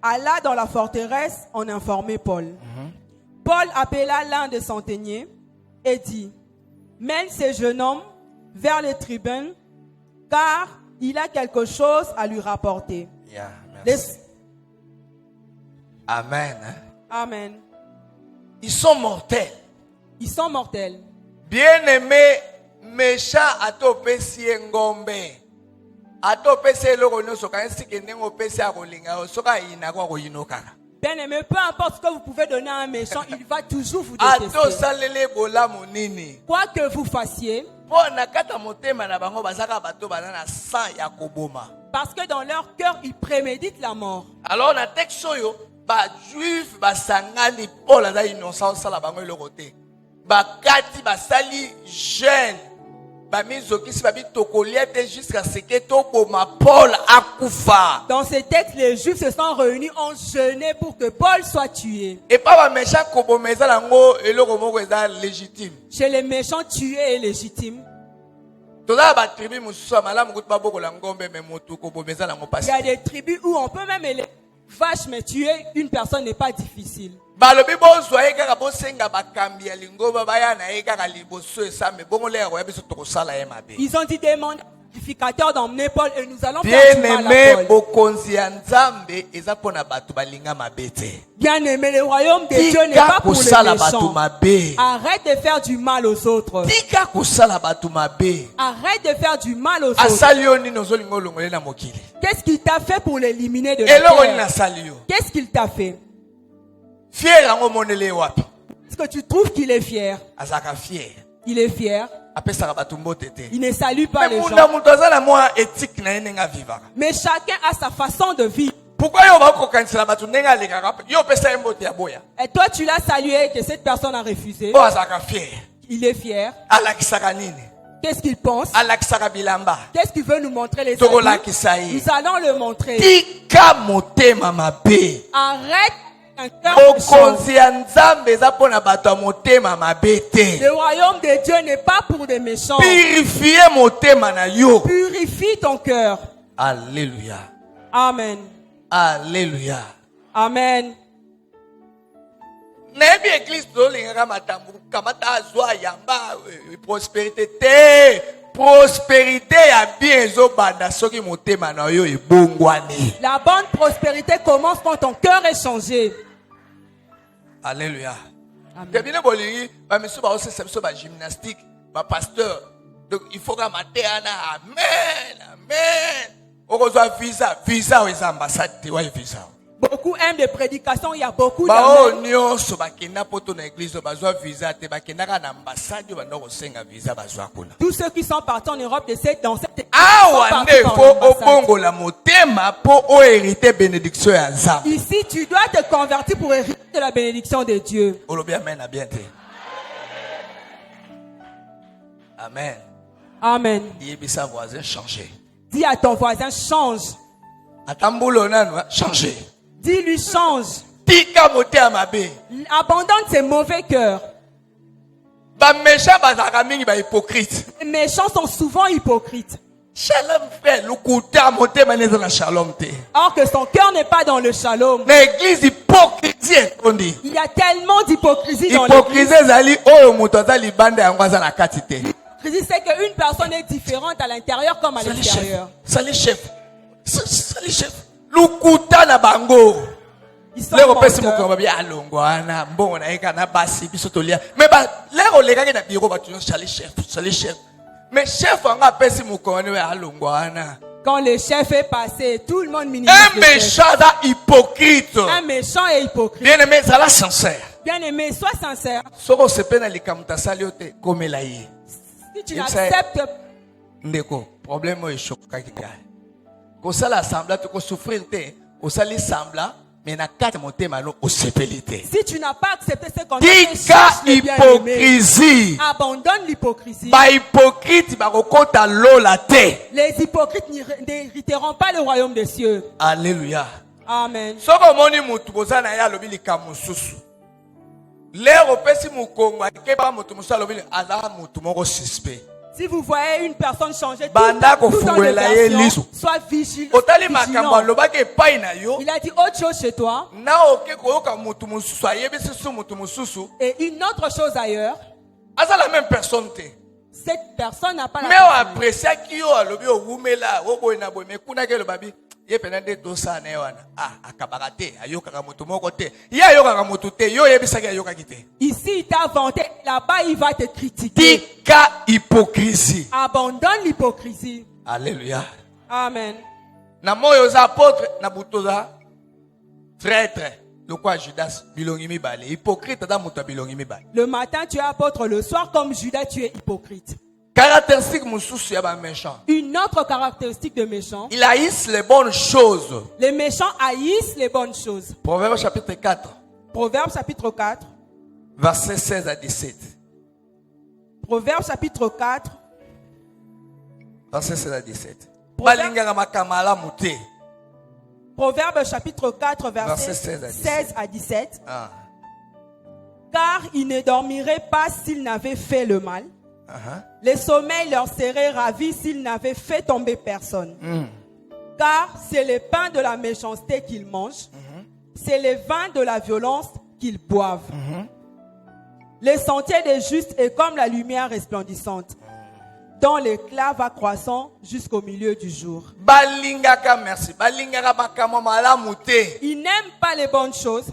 alla dans la forteresse en informer Paul. Paul appela l'un des centeniers et dit: mène ce jeune homme vers les tribunes, car il a quelque chose à lui rapporter. Yeah, merci. Amen. Amen. Ils sont mortels. Ils sont mortels. Bien-aimé, méchant à topesi ngombe. A topesi eloko nyonso kanisi kendengo opesi akolinga soka ina kwa koyinoka. Bien-aimé, peu importe ce que vous pouvez donner à un méchant, il va toujours vous Ato détester. salele bola monini. Quoi que vous fassiez, Po na kata motema na bango bazaka bato banana sang ya koboma. parce que dans leur cœur, ils préméditent la mort. Alors na texte oyo ba juif ba sangani Paul aza innocent sala bango eloko te. Ba kati ba sali jeune. Ba mizokisi ba bitokolia te jusqu'à ce que toboma Paul akufa. Dans ce texte, les Juifs se sont réunis en jeûné pour que Paul soit tué. Et pas ba méchant kobomeza lango eloko moko eza légitime. Chez les méchants, tuer est légitime. Toza ba tribu mususu malamu kutu babokola ngombe me motu kobomeza lango Il pasi. y a des tribus où on peut même les vaches, mais tuer une personne n'est pas difficile. Balobi bozwa ye kaka bosenga bakambi ya lingoba baya na ye kaka liboso esambe bongo lero ya biso tokosala ye mabe. Ils ont dit sacrificateur d'emmener Paul et nous allons Bien faire du mal à aimé, Paul. bokonzi ya nzambe eza pona bato balinga mabete. Bien aimé, le royaume de Dieu n'est pas pour les Kusala bato méchants. mabe. Arrête de faire du mal aux autres. Tika kusala bato mabe. Arrête de faire du mal aux autres. Asali yo nini ozolinga olongole na mokili. Qu'est-ce qu'il t'a fait pour l'éliminer de la Eloko nini terre? asali yo. Qu'est-ce qu'il t'a fait? Fier yango monele wapi. Est-ce que tu trouves qu'il est fier? Azaka fier. Il est fier. Apesaka bato mbote te. Il ne salue pas Mais les munda gens. mutu aza na mwa éthique na ye ndenge avivaka. Mais chacun a sa façon de vivre. Pourquoi yo bakokanisela bato ndenge alekaka yo pesa ye mbote ya boya. Et toi, tu l'as salué que cette personne a refusé. Oyo azalaka fier. Il est fier. Alakisaka nini. Qu'est-ce qu'il pense? Alakisaka bilamba. Qu'est-ce qu'il veut nous montrer les Toko amis? lakisa ye. Nous allons le montrer. Tika motema mabe. Arrête un cœur méchant. Bokonzi ya nzambe eza pona bato ya motema mabe te. Le royaume de Dieu n'est pas pour des méchants. Purifie motema na yo. Purifie ton cœur. Alléluia. Amen. Alléluia. Amen. Nebi église tolingaka matambu kamata azwa yamba prospérité te. Prospérité ya bien ezobanda soki motema na yo ebongwani. La bonne prospérité commence quand ton cœur est changé. Alléluia. Amen. Kabine bolingi ba miso ba osesa biso ba gymnastique ba pasteur. Donc il faut que matena amen. Amen. Okozwa visa aux ambassades te wa visa. Beaucoup aiment les prédications, il y a beaucoup Ba d'amen. nyonso bakenda poto na église bazwa visa te bakenda ka na ambassade ba ndoko senga visa bazwa kuna. Tous ceux qui sont partis en Europe de cette dans cette église Awa sont partis nde par ko l'ambassade. obongola motema po o hériter bénédiction ya Nzambe. Ici, tu dois te convertir pour hériter de la bénédiction de Dieu. Olobi amen na bien te. Amen. Amen. Yebisa voisin changer. Dis à ton voisin, change. Atambulo nanu changer. Dis-lui, change. Tika motema mabe. Abandonne ses mauvais cœurs. Ba méchant bazaka mingi ba hypocrite. Les méchants sont souvent hypocrites. Shalom frère, lukuta motema neza na shalom te. Or que son cœur n'est pas dans le shalom. Na église hypocrisie tondi. Il y a tellement d'hypocrisie dans l'église. Hypocrisie ezali oyo moto aza libanda yango aza na kati te. L'hypocrisie, c'est qu'une personne est différente à l'intérieur comme à l'extérieur. Sali chef. Sali chef. Lukuta na bango. Ils sont Lero pesi menteurs. moko ba alongwana mbongo na eka na basi biso tolia. Mais ba lero lekaki na bureau ba tu sali chef. Mais chef anga pesi moko ne alongwana. Quand le chef est passé, tout le monde minimise Un le chef. méchant da hypocrite. Un méchant est hypocrite. Bien aimé, ça la sincère. Bien aimé, sois sincère. Soko sepena likamuta saliote komela ye. Si tu Il sait- n'acceptes Ndeko, problème oyo shokaki ka. Ko sala sembla to ko souffrir te, o sali sembla, mais na kati motema no osepelite. si tu n'as pas accepté ce qu'on t'a fait, Tika cherche le bien-aimé. hypocrisie. Abandonne l'hypocrisie. Ba hypocrite ba kokota lola te. Les hypocrites n'hériteront pas le royaume des cieux. Alléluia. Amen. Soko moni mutu boza na ya lobi likamu susu. Lero pesi mukongo akeba mutu musa lobi ala mutu moko suspect. Si vous voyez une personne changer tout Banda tout dans kofungolela les ye versions, liso. sois vigilant. Otali makambo alobaki epai na yo. Il a dit autre chose chez toi Na oke koyoka mutu mususu ayebisi su mutu mususu. et une autre chose ailleurs. Aza la même personne te. Cette personne n'a pas la Mais on personne. apprécie yo alobi owumela oboye na boye mais kuna ke lobabi ye pena nde dosa na wana akabaka te ayokaka mutu moko te ye ayokaka mutu te yo yebisaki ayokaki te. Ici, il t'a vanté. Là-bas, il va te critiquer. Tika hypocrisie. Abandonne l'hypocrisie. Alléluia. Amen. Na moyo za apôtre na butoza traître lokwa Judas bilongi mibale hypocrite da mutu bilongi mibale. Le matin, tu es apôtre. Le soir, comme Judas, tu es hypocrite. Caractéristique mususu ya ba méchant. Une autre caractéristique de méchant. Il haïssent les bonnes choses. Les méchants haïssent les bonnes choses. Proverbe chapitre 4 Proverbe chapitre 4. verset 16 à 17. Proverbe chapitre 4. Verset 16 à 17. Proverbe- Balingaka makamala muté. Proverbe chapitre 4, Verset verset 16 à 17. 16 à 17. Ah. Car ils ne dormiraient pas s'ils n'avaient fait le mal. Uh-huh. Les sommeils leur seraient ravis s'ils n'avaient fait tomber personne. Car c'est le pain de la méchanceté qu'ils mangent. C'est le vin de la violence qu'ils boivent. Le sentier des justes est comme la lumière resplendissante. dont l'éclat va croissant jusqu'au milieu du jour. balingaka merci balingaka makambo malamu te. Ils n'aiment pas les bonnes choses.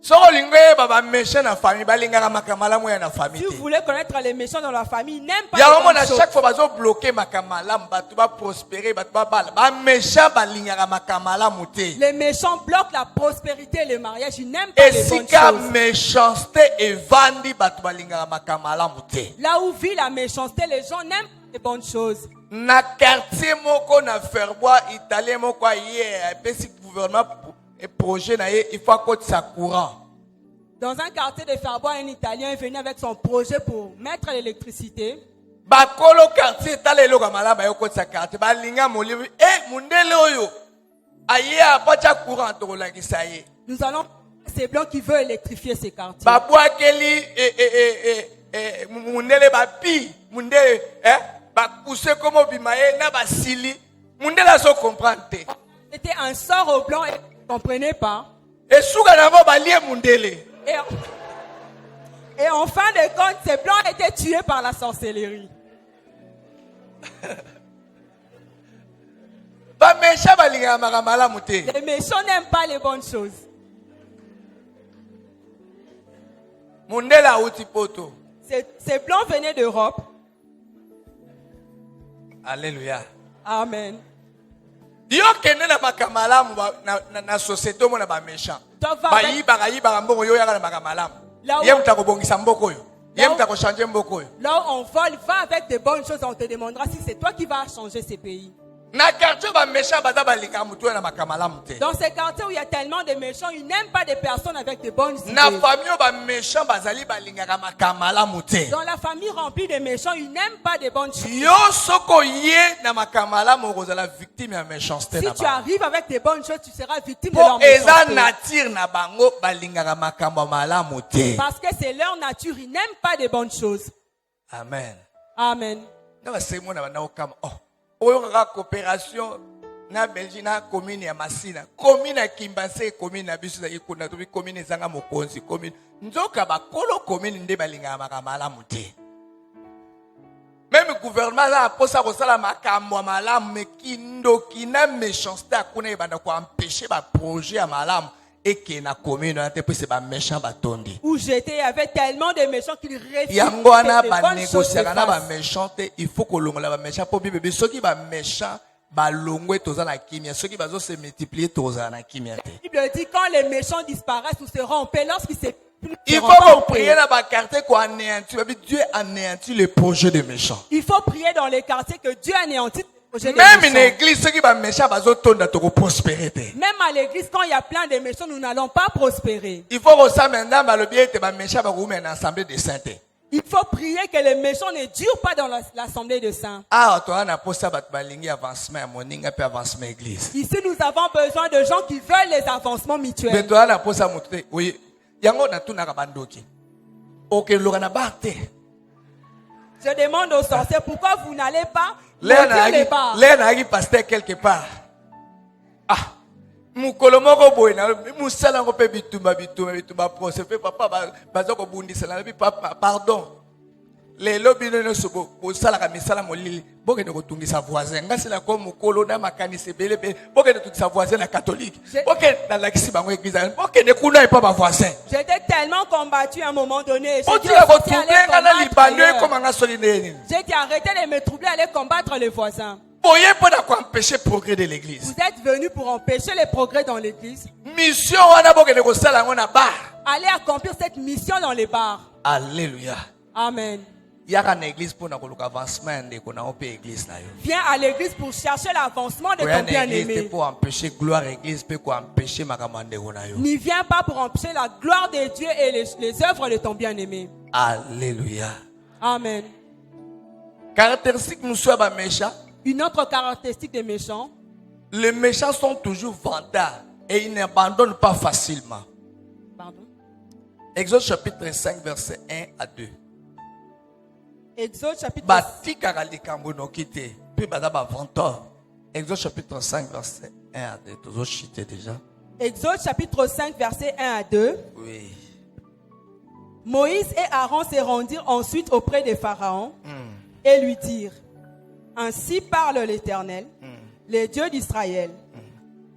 Soko olingi oyeba baméchant na famille balingaka makambo malamu ya na famille Si te. vous voulez connaître les méchants dans la famille, ils n'aiment pas yango les mona bonnes choses. chaque fois bazobloke makambo malamu bato baprospérer bato babala baméchant balingaka makambo malamu te. Les méchants bloquent la prospérité et le mariage. Ils n'aiment pas les bonnes esika choses. méchanceté evandi bato balingaka makambo malamu te. Là où vit la méchanceté, les gens n'aiment pas les bonnes choses. Na quartier moko na Ferbois italien moko aye epesi gouvernement et projet na ye il faut akotisa courant. Dans un quartier de Ferbois, un Italien est venu avec son projet pour mettre l'électricité. Bakolo quartier tala eloko malaba yo kotisa quartier balinga molibi mundele oyo aye apacha courant to kolakisa ye. Nous allons, c'est Blanc qui veut électrifier ces quartiers. Babwakeli mundele bapi mundele bakuse komo bimaye na basili mundele aso comprendre te. C'était un sort au blanc et ils ne comprenaient pas. Esuka na bo balie mundele. Et en fin de compte, ces blancs étaient tués par la sorcellerie. Bamesha balinga makamala muté. Les méchants n'aiment pas les bonnes choses. Mundela uti poto. Ces blancs venaient d'Europe. Alléluia. Amen. Yo kende na makamala na société mo na ba méchant. Bayiba mboko yo yaka na makamala. Yem ta ko bongisa mboko yo. Yem ta ko changer mboko yo. Là où on vole, va avec de bonnes choses, on te demandera si c'est toi qui vas changer ces pays. Na quartier ba méchant baza balika mutu na makamala muté. Dans ces quartiers où il y a tellement de méchants, ils n'aiment pas des personnes avec de bonnes idées. Na famille ba méchant bazali balinga makamala muté. Dans la famille remplie de méchants, ils n'aiment pas de bonnes choses. Yo soko ye na makamala mo kozala victime ya méchanceté na ba. Si tu arrives avec des bonnes choses, tu seras victime de leur méchanceté. Eza nature na bango balinga makambo malamu te. Parce que c'est leur nature, ils n'aiment pas de bonnes choses. Amen. Amen. Na ba semo na bana okama oyo kaka coopération na Belgique na commune ya Masina commune ya Kimbase commune na biso za ikuna to bi commune zanga mokonzi commune nzoka bakolo commune nde balinga makamala te. Même gouvernement la posa ko sala makambo malamu mekindoki na méchanceté akuna ebanda ko empêcher ba projet ya malamu eke na commune na te pese ba méchant batondi. Où j'étais, il y avait tellement de méchants qu'ils refusaient Yango wana que ba les bonnes choses se négocier na ba fassent. méchant te il faut ko longola ba méchant po bibe soki ba méchant ba longwe toza na kimia soki bazo se multiplier toza na kimia te. La Bible dit quand les méchants disparaissent, nous serons en paix. Lorsqu'ils se Il faut prier dans ba quartier ko anéantir. Dieu anéantit le projet des méchants. Il faut prier dans les quartiers que Dieu anéantisse le projet des Même une méchants. église soki ba méchant bazo tonda to ko prospérer te. Même à l'église, quand il y a plein de méchants, nous n'allons pas prospérer. Il faut que ça maintenant ba lobi ete ba méchant ba ko mettre en assemblée de saints. Il faut prier que les méchants ne durent pas dans l'assemblée de saints. Ah, toi, on a posé bat balingi avancement, moninga pe avancement église. Ici, nous avons besoin de gens qui veulent les avancements Mais mutuels. toi, on a posé moté. Oui, yango na tu na kabandoki. Ok, logana barte. Je demande aux sorciers pourquoi vous n'allez pas L'air monter les bars. n'a pasteur quelque part. Ah, mukolo moko boy na musala ko pe bitumba procès pe papa bazoko bundisa na bi papa pardon. Les lobby no sobo ko sala ka misala molili boke de ko tungisa voisin ngasi la ko mukolo na makanisi bele be boke de tungisa voisin na catholique boke na la kisi bango église boke de kuna pas ba voisin. J'étais tellement combattu à un moment donné. J'ai dit arrêtez de me troubler, allez combattre les voisins. Pour empêcher le progrès de l'église. Vous êtes venus pour empêcher les progrès dans l'église. Mission allez accomplir cette mission dans les bars. Alléluia. Amen. Viens à l'église pour chercher l'avancement de ton bien-aimé. Pour empêcher gloire l'église, pour empêcher n'y viens pas pour empêcher la gloire de Dieu et les œuvres de ton bien-aimé. Alléluia. Amen. Caractéristique nous soit méchant. Une autre caractéristique des méchants. Les méchants sont toujours vantards et ils n'abandonnent pas facilement. Pardon. Exode chapitre 5 verset 1 à 2. Exode chapitre 5 verset 1 à 2. Toujours cité déjà. Exode chapitre 5 verset 1 à 2. Oui. Moïse et Aaron se rendirent ensuite auprès de Pharaon et lui dirent: Ainsi parle l'Éternel, le Dieu d'Israël.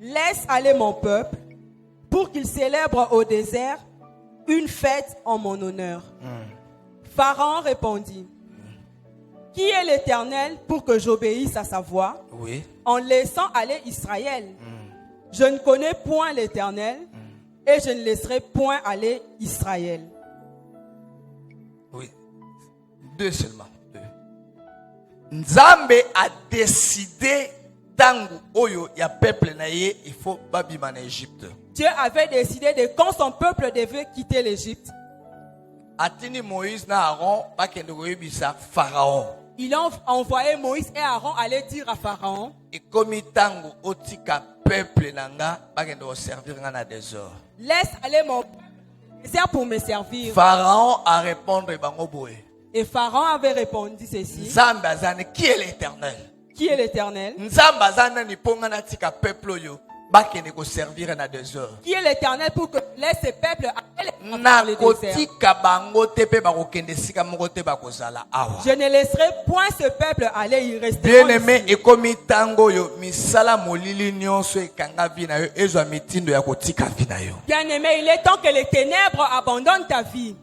Laisse aller mon peuple pour qu'il célèbre au désert une fête en mon honneur. Pharaon répondit, qui est l'Éternel pour que j'obéisse à sa voix en laissant aller Israël? Je ne connais point l'Éternel et je ne laisserai point aller Israël. Oui. 2 seulement. 2. Nzambe a décidé tangu oyo ya peuple na ye il faut babima en Égypte. Dieu avait décidé de quand son peuple devait quitter l'Égypte. Atini Moïse na Aaron bakende koyebisa Pharaon. Il a envoyé Moïse et Aaron aller dire à Pharaon. Et comme tangu otika peuple nanga bakende ko servir nga na désert. Laisse aller mon peuple pour me servir. Pharaon a répondu bango boye. Et Pharaon avait répondu ceci. Nzambe azane qui est l'Éternel? Qui est l'Éternel? Nzambe azana ni ponga na tika peuple yo bakende ko servir na désert. Qui est l'Éternel pour que laisse ce peuple aller Na dans le désert? kotika bango te pe bakokende sika moko te bakozala awa. Je ne laisserai point ce peuple aller, il restera. Bien aimé, et comme tango yo misala molili nyonso ekanga vina yo ezwa mitindo ya kotika vina yo. Bien aimé, il est temps que les ténèbres abandonnent ta vie.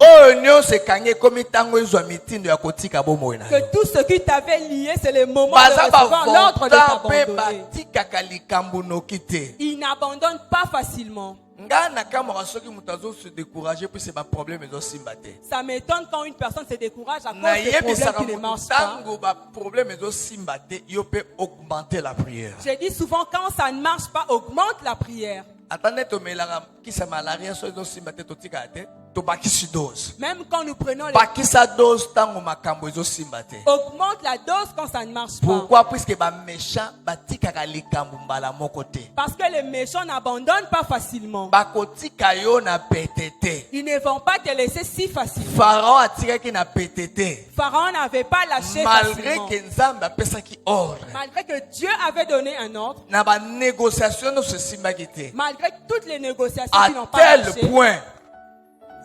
Oh nyonso ekange comme tango ezwa mitindo ya kotika bomoi na yo. Que tout ce qui t'avait lié, c'est le moment de recevoir l'ordre de t'abandonner. batikaka likambo noki te. Ils n'abandonnent pas facilement. Nga na kamwa soki mutu se décourager puis c'est ba problème ezosimba te. Ça m'étonne quand une personne se décourage à cause Na des problèmes yebisaka qui ne mutu marchent pas. tango ba problème ezosimba te yo pe augmenter la prière. Je dis souvent, quand ça ne marche pas, augmente la prière. Attendez to melanga kisa malaria so ezosimba te totika te. To bakisi dose. Même quand nous prenons les... Bakisa dose tango makambo ezosimba te. Augmente la dose quand ça ne marche pas. Pourquoi? Puisque ba méchant batikaka likambo mbala moko te. Parce que les méchants n'abandonnent pas facilement. Bakotika yo na petete. Ils ne vont pas te laisser si facilement. Pharaon atikaki na petete. Pharaon n'avait pas lâché Malgré facilement. que Nzambe apesaki ordre. Malgré que Dieu avait donné un ordre. Na ba négociation no se simbaki te. Malgré toutes les négociations À qui n'ont pas tel marché. point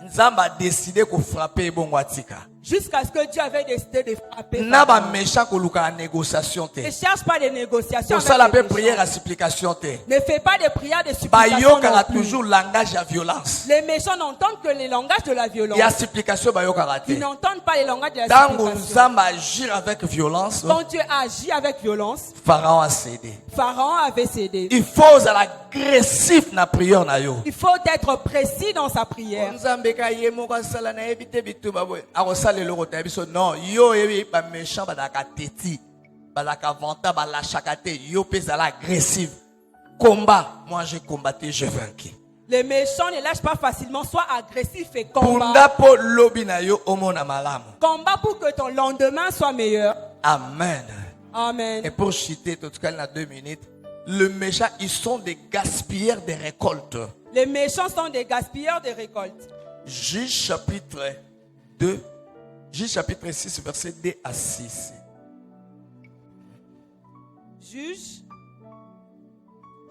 Nzambe a décidé ko frapper bongo atika. Jusqu'à ce que Dieu avait décidé de frapper. Na ba Pharaon. méchant ko luka na négociation te. Ne cherche pas de négociations. Pour ça la avec les paix prière méchants. à supplication te. Ne fais pas de prières de Ba supplication. yokaka non plus. toujours langage à violence. Les méchants n'entendent que les langages de la violence. Et à supplication ba yokaka te. Ils n'entendent pas les langages de la Tango supplication. Nzambe agir avec violence, Quand Dieu agit avec violence, Pharaon a cédé. Pharaon avait cédé. Il faut être agressif na prière na yo. Il faut être précis dans sa prière. Nzambe ka ye moko asala na ebite bitumba boy. Akosala eloko ta biso non, yo yebi ba méchant ba daka teti. Ba daka vanta ba la chakate, yo pesa agressif. Combat, moi j'ai combattu, j'ai vaincu. Les méchants ne lâchent pas facilement, sois agressif et combat. Punda po lobi na yo omona malamu. Combat pour que ton lendemain soit meilleur. Amen. Amen. Et pour citer tout cas dans 2 minutes, le méchant, ils sont des gaspilleurs de récoltes. Les méchants sont des gaspilleurs de récoltes. Juge chapitre 2, Juge chapitre 6, verset 2 à 6. Juge,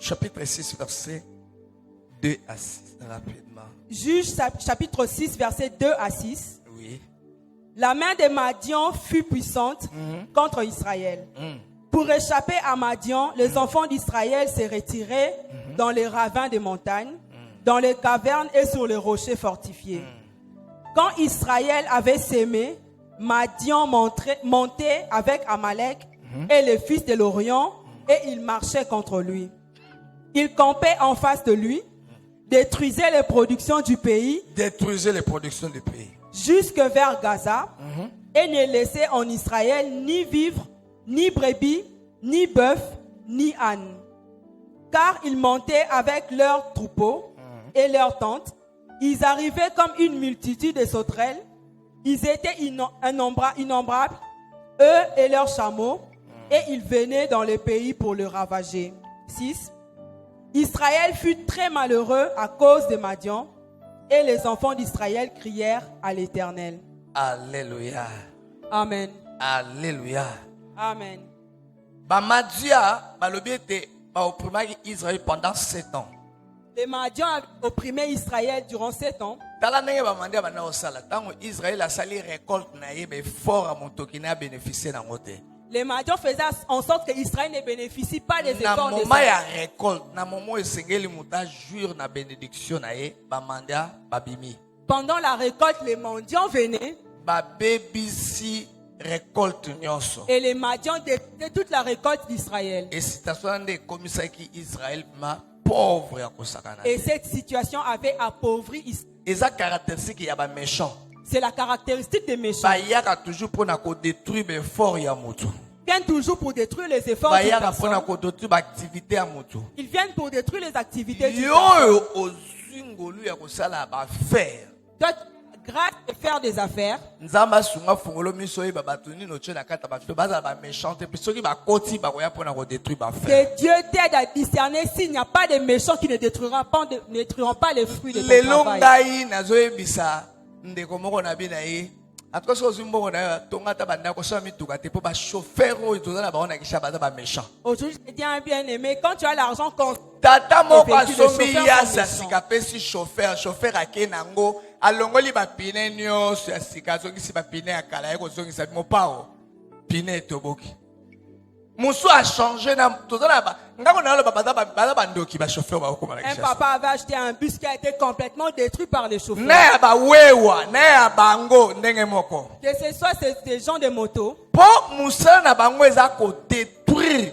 Chapitre 6, verset 2 à 6. Rapidement. Juge chapitre 6, verset 2 à 6. Oui. La main de Madian fut puissante contre Israël. Pour échapper à Madian, les enfants d'Israël se retiraient dans les ravins des montagnes, dans les cavernes et sur les rochers fortifiés. Quand Israël avait sémé, Madian montait avec Amalek et les fils de l'Orient et il marchait contre lui. Il campait en face de lui, détruisait les productions du pays, Détruisez les productions du pays. jusque vers Gaza, et ne laissait en Israël ni vivre, ni brebis, ni bœuf, ni âne. Car ils montaient avec leurs troupeaux et leurs tentes. Ils arrivaient comme une multitude de sauterelles. Ils étaient innombrables, eux et leurs chameaux, et ils venaient dans le pays pour le ravager. 6. Israël fut très malheureux à cause de Madian, et les enfants d'Israël crièrent à l'Éternel. Alléluia. Amen. Alléluia. Amen. Bamadia, balobi était ba opprimaki Israël pendant 7 ans. Les Madians avaient opprimé Israël durant 7 ans. Tala ndenge bamandi bana osala tango Israël asali récolte na ye be fort a motoki na bénéficier na ngote. Les Madians faisaient en sorte que Israël ne bénéficie pas des Na efforts de moment ya Israël. récolte, na moment esengeli muta jure na bénédiction na ye, bamandia babimi. Pendant la récolte, les Madians venaient Babebisi récolte nyonso. et les Madians détruisaient toute la récolte d'Israël. Et situation de komisaki Israël ma pauvre ya kosakana. Et cette situation avait appauvri Israël. Eza caractéristique ya ba méchant. C'est la caractéristique des méchants. Ba yaka toujours pour na ko détruire be fort ya mutu. Ils viennent toujours pour détruire les efforts Ba de yaka pour na personnes. ko détruire ba activité ya mutu. Ils viennent pour détruire les activités du Yo personne. ozingolu ya kosala ba faire. Toi, grâce de faire des affaires, Nzamba sunga fungolo miso ye babatuni no tche na kata ba fe baza ba méchante puis soki ba koti ba koya pour na ko détruire ba faire. que Dieu t'aide à discerner s'il n'y a pas de méchants qui ne détruiront pas les fruits de ton Lelo travail. ngai nazoyebisa ndeko moko na bina ye. Atko so zimbongo na tonga ta banda ko so mituka te po ba chauffeur o toza na ba ona kisha baza ba méchant. Aujourd'hui, je dis un bien-aimé, quand tu as l'argent, Tata moko Effectivement, asombi chauffeur ya sont sa méchants. sika pesi chauffeur ake nango alongoli ba pine nyonso ya sika zongisi ba pine ya kala ye ko zongisa mopao pine etoboki. Musu a changé na tozana ba ngako na lo baza bandoki ba chauffeur ba okoma na un kisha. papa avait acheté un bus qui a été complètement détruit par les chauffeurs. Na ya ba wewa na ya bango ndenge moko. Que ce soit ces gens de moto, Po musala na bango eza ko détruire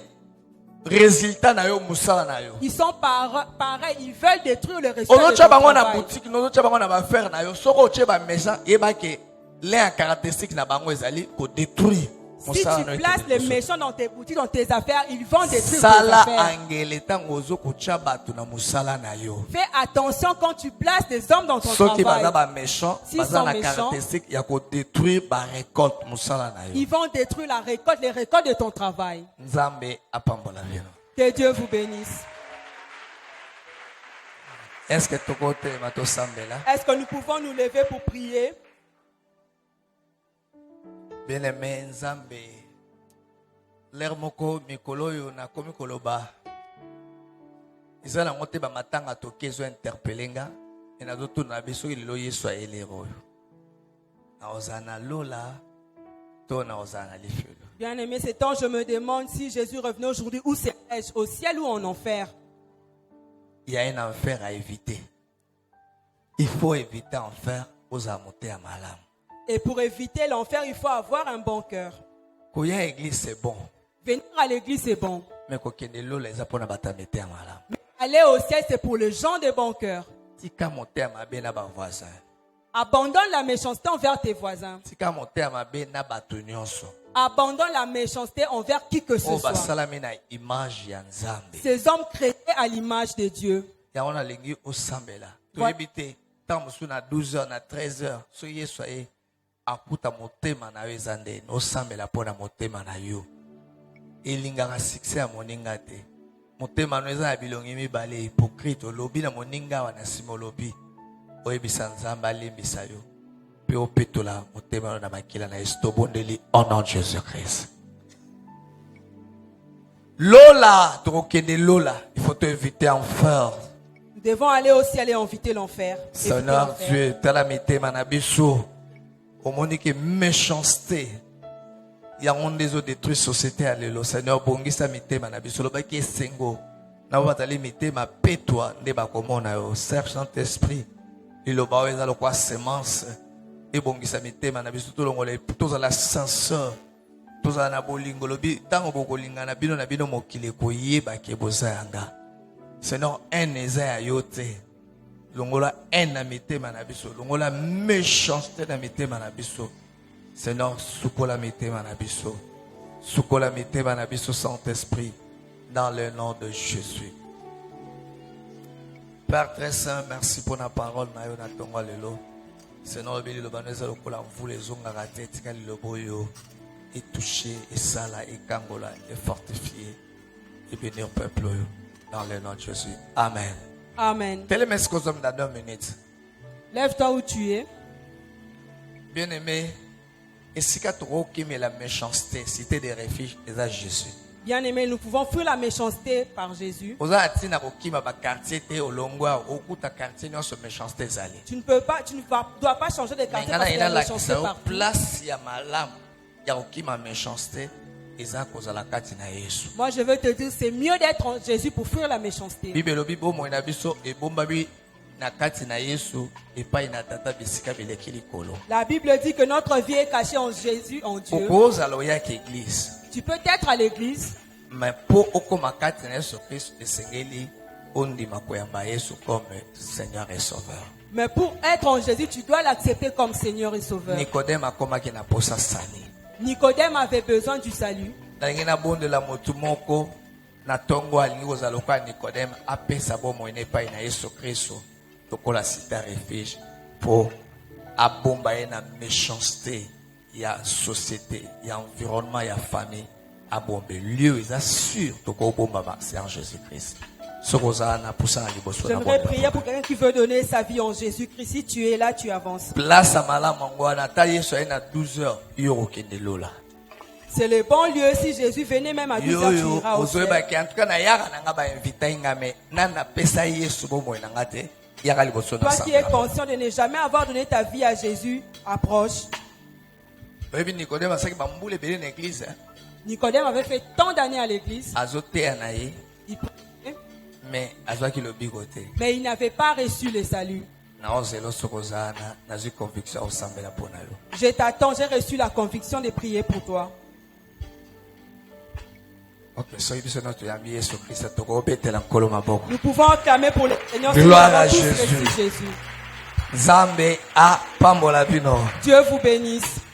résultat na yo musala na yo. ils sont pareils, ils veulent détruire le résultat de Ono ton tcha bango na travail. boutique, ono tcha bango na ba faire na yo. Soko tche ba méchant, yeba ke l'un caractéristique na bango ezali ko détruire. Si tu places les méchants dans tes boutiques, dans tes affaires, ils vont détruire tes Sala affaires. angele tango zo ko tcha batu na musala na yo. Fais attention quand tu places des hommes dans ton Soki baza travail. ba méchant, S'ils baza sont na méchants, caractéristique ya ko détruire ba récolte musala na yo. Ils vont détruire la récolte, les récoltes de ton travail. Nzambe apambola bino. Que Dieu vous bénisse. Est-ce que tokote mato sambela? Est-ce que nous pouvons nous lever pour prier? Bien-aimé Nzambe, l'air moko mikolo yo na komi koloba. Izala ngote ba matanga toke zo interpelenga et na zoto na biso ililo Yesu aelero. Na ozana lola to na ozana lifelo. Bien-aimé, c'est temps, je me demande si Jésus revenait aujourd'hui, où serais-je? Au ciel ou en enfer? Il y a un enfer à éviter. Il faut éviter enfer aux amotés à malam. Et pour éviter l'enfer, il faut avoir un bon cœur. Koya église c'est bon. Venir à l'église, c'est bon. Mais kokende lola eza pona batamete à malam. Mais aller au ciel, c'est pour les gens de bon cœur. Tika monter à mabe na ba voisin. Abandonne la méchanceté envers tes voisins. Tika monter à mabe na bato nyonso. Abandonne la méchanceté envers qui que ce O soit. basalami na image ya Nzambe. Ces hommes créés à l'image de Dieu. Ya wana lengi osambela. Voilà. Toyebite tant musu na 12h na 13h so Yesu aye akuta motema na yo ezande no sambela pona motema na yo. Elingaka succès ya moninga te. Motema no eza na bilongi mibale hypocrite olobi na moninga wana simolobi. Oyebisa Nzambe alimbisa yo. Pe opetola motema no na makila na Yesu tobondeli au nom de Jésus-Christ. Lola, tokende Lola, il faut te éviter enfer. Nous devons aller au ciel et éviter l'enfer. Éviter Seigneur l'enfer. Dieu, tala mitema na biso. Omoni ke méchanceté. Ya onde zo détruire société à lelo. Seigneur bongisa mitema na biso lobaki esengo. Na batali mitema petwa nde bakomona yo. Serge Saint-Esprit. Liloba oza lokwa semence. E bongisa mitema na biso tolongola toza la sincère. Toza na bolingo lobi tango bokolinga na bino mokile koyeba ke bozanga. Seigneur un eza ya yo te. Longola haine na mitema na biso, longola méchanceté na mitema na biso. Seigneur, sukola mitema na biso. Sukola mitema na biso, Saint-Esprit, dans le nom de Jésus. Père très saint, merci pour la parole na yo na tongo lelo. Seigneur, obéli lo baneza lokola vous les onga raté tika lelo boyo et toucher et sala et kangola et fortifier et bénir peuple dans le nom de Jésus. Amen. Amen. Télémès cause dans 2 minutes. Lève-toi où tu es. Bien-aimé, et si tu as la méchanceté, cité des refuges, c'est à Jésus. Bien-aimés, nous pouvons fuir la méchanceté par Jésus. oza atina kokima ba quartier te olongwa okuta quartier nyonso méchanceté ezali Tu ne dois pas changer de quartier parce qu'il y a la méchanceté lakisa partout. place ya malamu ya kokima méchanceté eza kozala kati na Yesu. Moi, je veux te dire, c'est mieux d'être en Jésus pour fuir la méchanceté. Bible elobi bomoi na biso ebombami na kati na Yesu epai na tata bisika bileki likolo. La Bible dit que notre vie est cachée en Jésus, en Dieu. Okozala oyaki église Tu peux être à l'église, mais mpo okoma kati na Yesu Kristo esengeli ondima koyamba Yesu comme Seigneur et Sauveur. mais pour être en Jésus, tu dois l'accepter comme Seigneur et Sauveur. Nikodème akomaki na posa sali. Nicodème avait besoin du salut. Nalingi na bondela motu moko na tongo alingi kozala lokola Nikodème apesa bomoi na epai na Yesu Kristo tokola sita refuge mpo abomba ye na méchanceté ya société ya environnement ya famille abombe lieu eza sûr tokobomba c'est en Jésus-Christ. J'aimerais prier pour quelqu'un qui veut donner sa vie en Jésus-Christ. Si tu es là, tu avances. Place à Malamangwana, taillé sur à 12h, Yorokendelola. C'est le bon lieu. Si Jésus venait même à 12h, tu iras au ciel. Toi qui es conscient de ne jamais avoir donné ta vie à Jésus, approche. Nicodème avait fait tant d'années à l'église. Il priait, mais il n'avait pas reçu le salut. Je t'attends, j'ai reçu la conviction de prier pour toi. Nous pouvons acclamer pour le Seigneur. Gloire à Jésus. Dieu vous bénisse.